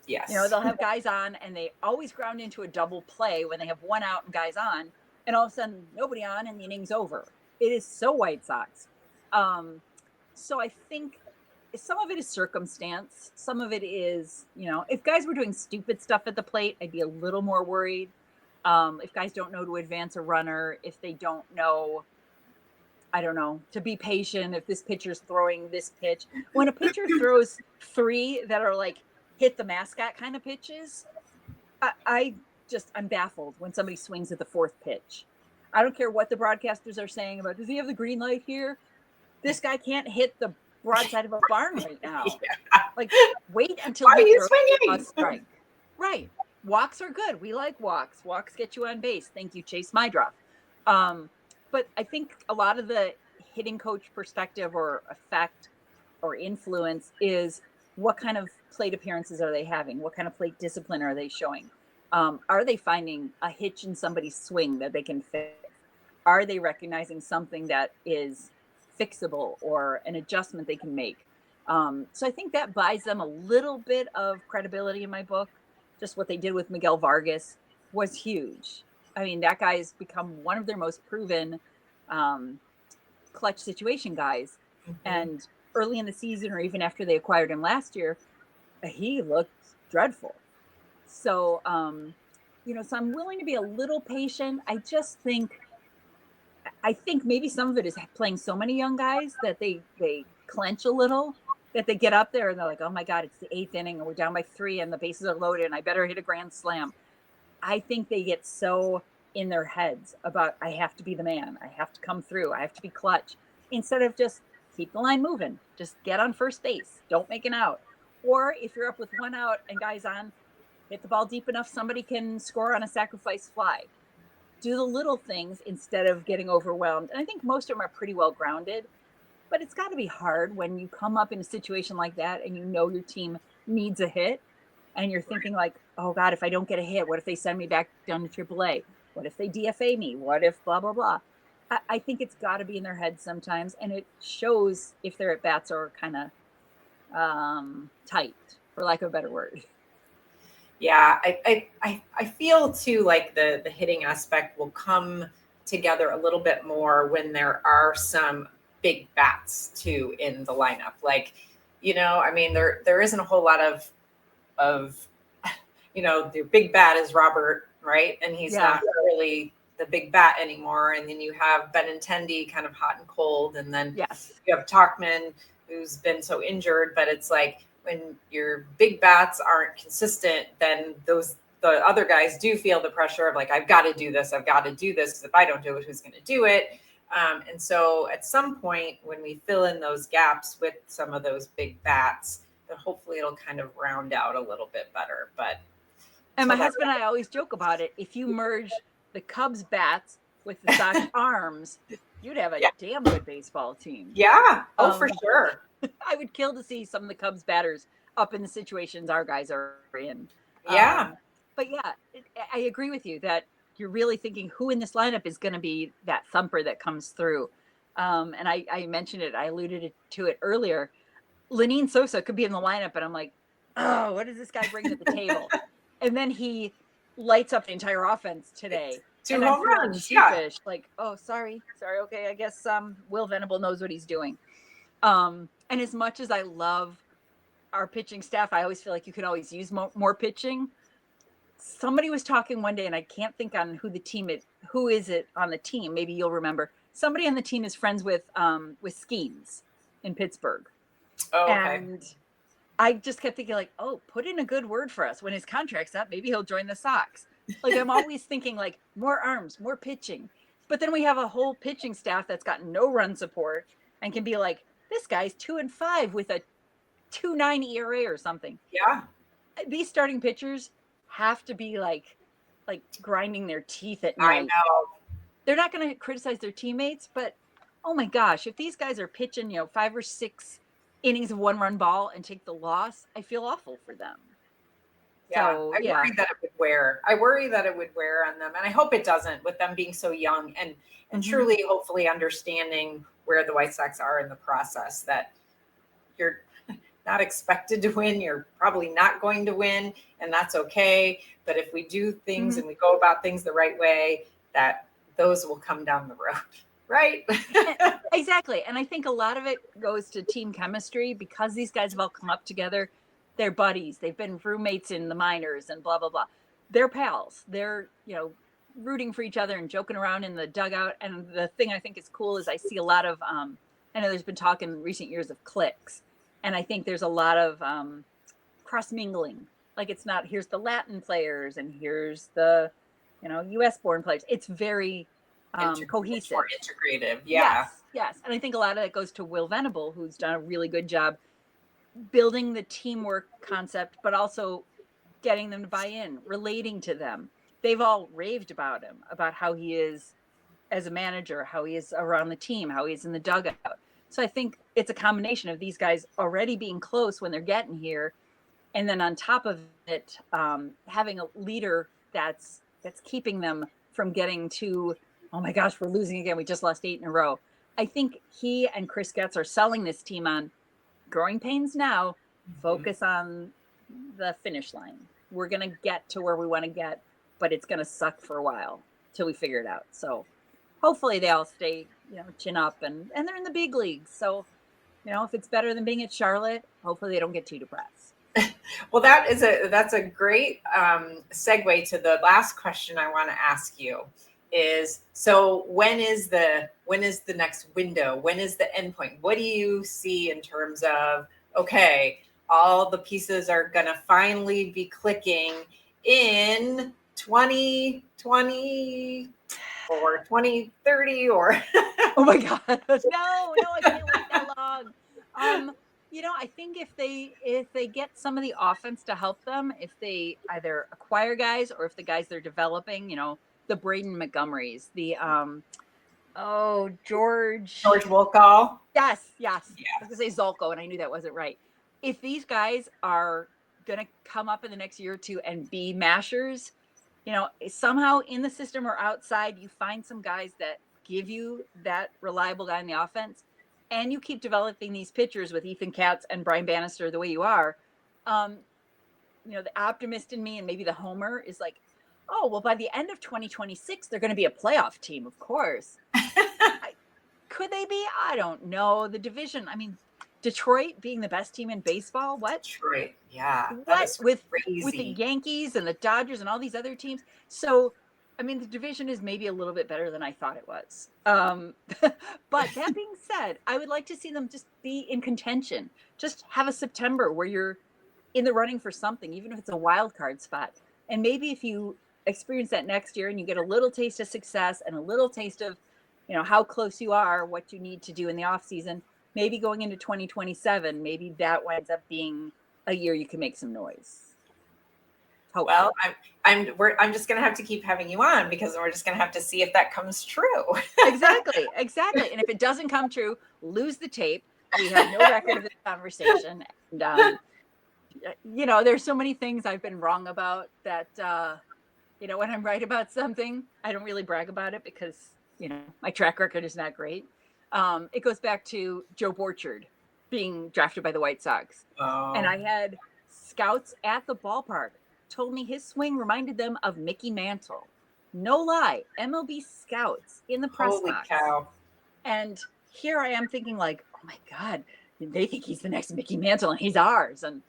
Yes. They'll have guys on and they always ground into a double play when they have one out and guys on, and all of a sudden nobody on and the inning's over. It is so White Sox. So I think some of it is circumstance. Some of it is, if guys were doing stupid stuff at the plate, I'd be a little more worried. If guys don't know to advance a runner, if they don't know, I don't know, to be patient, if this pitcher's throwing this pitch. When a pitcher throws 3 that are like hit the mascot kind of pitches, I'm baffled when somebody swings at the 4th pitch. I don't care what the broadcasters are saying about, does he have the green light here? This guy can't hit the broadside of a barn right now. Yeah. Like, wait until Why are he you throws swinging? a strike. Right. Walks are good. We like walks. Walks get you on base. Thank you, Chase Mydroff. But I think a lot of the hitting coach perspective or effect or influence is what kind of plate appearances are they having? What kind of plate discipline are they showing? Are they finding a hitch in somebody's swing that they can fix? Are they recognizing something that is fixable or an adjustment they can make? So I think that buys them a little bit of credibility in my book. Just what they did with Miguel Vargas was huge. I mean, that guy's become one of their most proven clutch situation guys. Mhm. And early in the season, or even after they acquired him last year, he looked dreadful. So, so I'm willing to be a little patient. I think maybe some of it is playing so many young guys that they clench a little, that they get up there and they're like, oh my God, it's the 8th inning and we're down by 3 and the bases are loaded and I better hit a grand slam. I think they get so in their heads about, I have to be the man. I have to come through. I have to be clutch, instead of just keep the line moving. Just get on first base. Don't make an out. Or if you're up with 1 out and guys on, hit the ball deep enough somebody can score on a sacrifice fly. Do the little things instead of getting overwhelmed. And I think most of them are pretty well grounded, but it's got to be hard when you come up in a situation like that and your team needs a hit and you're thinking like, oh God, if I don't get a hit, what if they send me back down to AAA? What if they DFA me? What if blah, blah, blah? I think it's got to be in their heads sometimes, and it shows if their at-bats are kind of tight, for lack of a better word. Yeah, I feel too like the hitting aspect will come together a little bit more when there are some big bats too in the lineup. Like, I mean, there isn't a whole lot of the big bat is Robert, right? And he's not really the big bat anymore. And then you have Benintendi kind of hot and cold. And then you have Talkman, who's been so injured, but it's like when your big bats aren't consistent, then the other guys do feel the pressure of like, I've got to do this. I've got to do this. Because if I don't do it, who's going to do it? And so at some point when we fill in those gaps with some of those big bats, then hopefully it'll kind of round out a little bit better. And my husband and I always joke about it. If you merge the Cubs bats with the Sox arms, you'd have a damn good baseball team. Yeah. Oh, for sure. I would kill to see some of the Cubs batters up in the situations our guys are in. Yeah. But yeah, I agree with you that you're really thinking who in this lineup is going to be that thumper that comes through. And I mentioned it, I alluded to it earlier. Lenine Sosa could be in the lineup, and I'm like, oh, what does this guy bring to the table? And then he lights up the entire offense today. 2 home runs. Sheepish, like, oh, sorry. Okay, I guess Will Venable knows what he's doing. And as much as I love our pitching staff, I always feel like you could always use more pitching. Somebody was talking one day, and I can't think on who is it on the team. Maybe you'll remember. Somebody on the team is friends with Skeens in Pittsburgh. Oh, okay. And I just kept thinking like, oh, put in a good word for us. When his contract's up, maybe he'll join the Sox. Like, I'm always thinking like more arms, more pitching. But then we have a whole pitching staff that's got no run support and can be like, this guy's 2-5 with a 2.9 ERA or something. Yeah. These starting pitchers have to be like grinding their teeth at night. I know. They're not going to criticize their teammates, but oh my gosh, if these guys are pitching, 5 or 6 innings of 1-run ball and take the loss, I feel awful for them. Yeah, So, I yeah. worry that it would wear. I worry that it would wear on them, and I hope it doesn't, with them being so young and truly, hopefully, understanding where the White Sox are in the process. That you're not expected to win, you're probably not going to win, and that's okay. But if we do things and we go about things the right way, that those will come down the road, right? Exactly, and I think a lot of it goes to team chemistry because these guys have all come up together. They're buddies. They've been roommates in the minors and blah, blah, blah. They're pals. They're, rooting for each other and joking around in the dugout. And the thing I think is cool is I see a lot of, I know there's been talk in recent years of cliques. And I think there's a lot of cross mingling. Like it's not, here's the Latin players and here's the, US born players. It's very cohesive. More integrative. Yeah. Yes. And I think a lot of that goes to Will Venable, who's done a really good job building the teamwork concept, but also getting them to buy in, relating to them. They've all raved about him, about how he is as a manager, how he is around the team, how he is in the dugout. So I think it's a combination of these guys already being close when they're getting here, and then on top of it, having a leader that's keeping them from getting to, oh my gosh, we're losing again. We just lost 8 in a row. I think he and Chris Getz are selling this team on growing pains now, focus on the finish line. We're going to get to where we want to get, but it's going to suck for a while till we figure it out. So hopefully they all stay, chin up and they're in the big leagues. So, if it's better than being at Charlotte, hopefully they don't get too depressed. Well, that's a great segue to the last question I want to ask you. Is so when is the next window? When is the end point? What do you see in terms of, okay, all the pieces are going to finally be clicking in 2020 or 2030 or oh my God. No, I can't wait that long. I think if they get some of the offense to help them, if they either acquire guys or if the guys they're developing, the Braden Montgomerys, the George Wolcall. Yes. Yeah. I was gonna say Zolko, and I knew that wasn't right. If these guys are gonna come up in the next year or two and be mashers, somehow in the system or outside, you find some guys that give you that reliable guy in the offense, and you keep developing these pitchers with Ethan Katz and Brian Bannister the way you are. The optimist in me and maybe the homer is like, oh, well, by the end of 2026, they're going to be a playoff team, of course. Could they be? I don't know. The division, Detroit being the best team in baseball, what? Detroit, yeah. What? With the Yankees and the Dodgers and all these other teams. So, the division is maybe a little bit better than I thought it was. But that being said, I would like to see them just be in contention. Just have a September where you're in the running for something, even if it's a wild card spot. And maybe if you experience that next year and you get a little taste of success and a little taste of, how close you are, what you need to do in the off season, maybe going into 2027, maybe that winds up being a year you can make some noise. Hopefully. Well, I'm just going to have to keep having you on because we're just going to have to see if that comes true. Exactly. And if it doesn't come true, lose the tape. We have no record of this conversation. And, there's so many things I've been wrong about that, when I'm right about something, I don't really brag about it because, my track record is not great. It goes back to Joe Borchard being drafted by the White Sox. Oh. And I had scouts at the ballpark told me his swing reminded them of Mickey Mantle. No lie, MLB scouts in the press Holy box. cow. And here I am thinking like, oh my God, they think he's the next Mickey Mantle and he's ours. And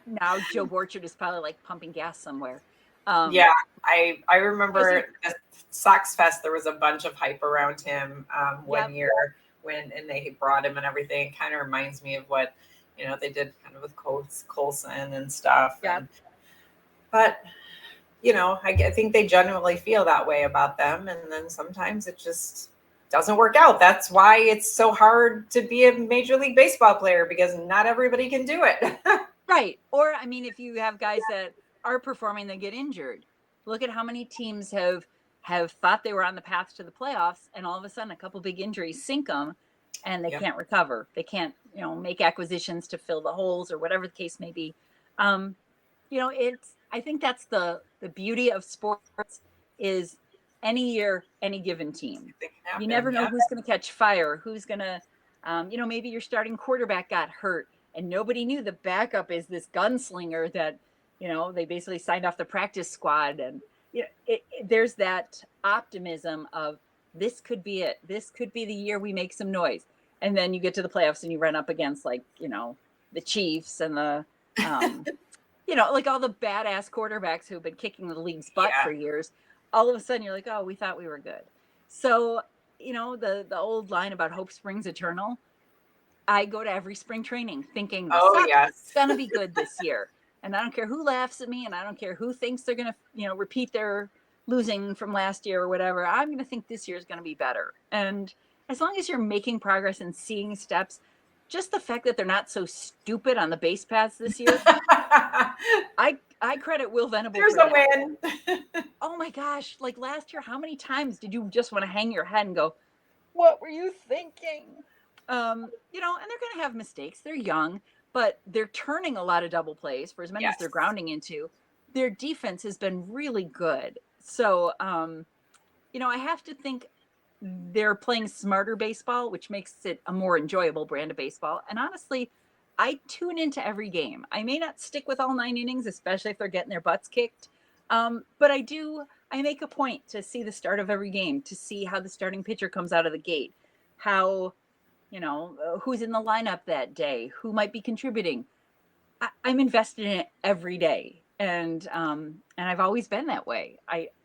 now Joe Borchard is probably like pumping gas somewhere. Yeah, I remember the Sox Fest. There was a bunch of hype around him one year and they brought him and everything. It kind of reminds me of what they did kind of with Coulson and stuff. Yeah. But I think they genuinely feel that way about them, and then sometimes it just doesn't work out. That's why it's so hard to be a Major League Baseball player because not everybody can do it. Right. Or if you have guys that are performing that get injured, look at how many teams have have thought they were on the path to the playoffs, and all of a sudden a couple big injuries sink them, and they can't recover. They can't, make acquisitions to fill the holes or whatever the case may be. I think that's the beauty of sports is any year, any given team. You never know who's going to catch fire, who's going to, maybe your starting quarterback got hurt and nobody knew the backup is this gunslinger that, they basically signed off the practice squad. And there's that optimism of this could be it. This could be the year we make some noise. And then you get to the playoffs and you run up against the Chiefs and the, like all the badass quarterbacks who've been kicking the league's butt for years. All of a sudden you're like, oh, we thought we were good. So, the old line about hope springs eternal. I go to every spring training thinking it's going to be good this year. And I don't care who laughs at me and I don't care who thinks they're going to, repeat their losing from last year or whatever. I'm going to think this year is going to be better. And as long as you're making progress and seeing steps, just the fact that they're not so stupid on the base paths this year, I credit Will Venable. There's a win. Oh my gosh. Like last year, how many times did you just want to hang your head and go, what were you thinking? And they're going to have mistakes. They're young, but they're turning a lot of double plays for as many as they're grounding into. Their defense has been really good. So, I have to think they're playing smarter baseball, which makes it a more enjoyable brand of baseball. And honestly, I tune into every game. I may not stick with all 9 innings, especially if they're getting their butts kicked. But I make a point to see the start of every game, to see how the starting pitcher comes out of the gate, how, who's in the lineup that day, who might be contributing. I'm invested in it every day. And I've always been that way.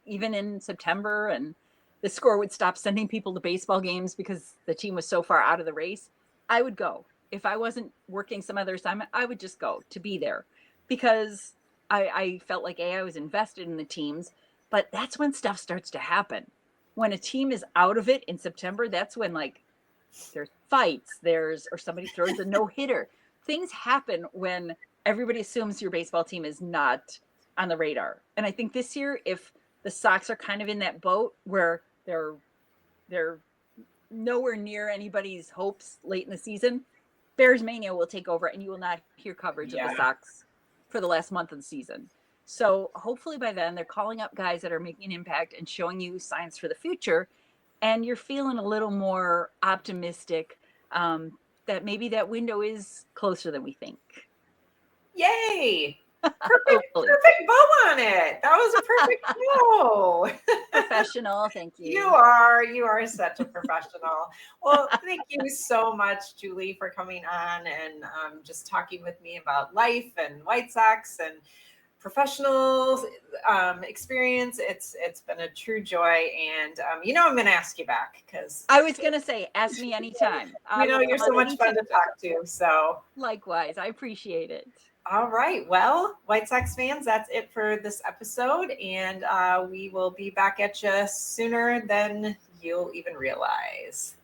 Even in September and the score would stop sending people to baseball games because the team was so far out of the race, I would go. If I wasn't working some other assignment, I would just go to be there because I felt like I was invested in the teams, but that's when stuff starts to happen. When a team is out of it in September, that's when there's fights, or somebody throws a no-hitter. Things happen when everybody assumes your baseball team is not on the radar. And I think this year, if the Sox are kind of in that boat where they're nowhere near anybody's hopes late in the season, Bears Mania will take over and you will not hear coverage of the Sox for the last month of the season. So hopefully by then they're calling up guys that are making an impact and showing you signs for the future. And you're feeling a little more optimistic that maybe that window is closer than we think. Yay! Perfect bow on it. That was a perfect bow. Professional, thank you. You are such a professional. Well, thank you so much, Julie, for coming on and just talking with me about life and White Sox and professional experience. It's been a true joy, and I'm going to ask you back because I was going to say, ask me anytime. You're so much fun to talk to. So likewise, I appreciate it. All right. Well, White Sox fans, that's it for this episode. And we will be back at you sooner than you'll even realize.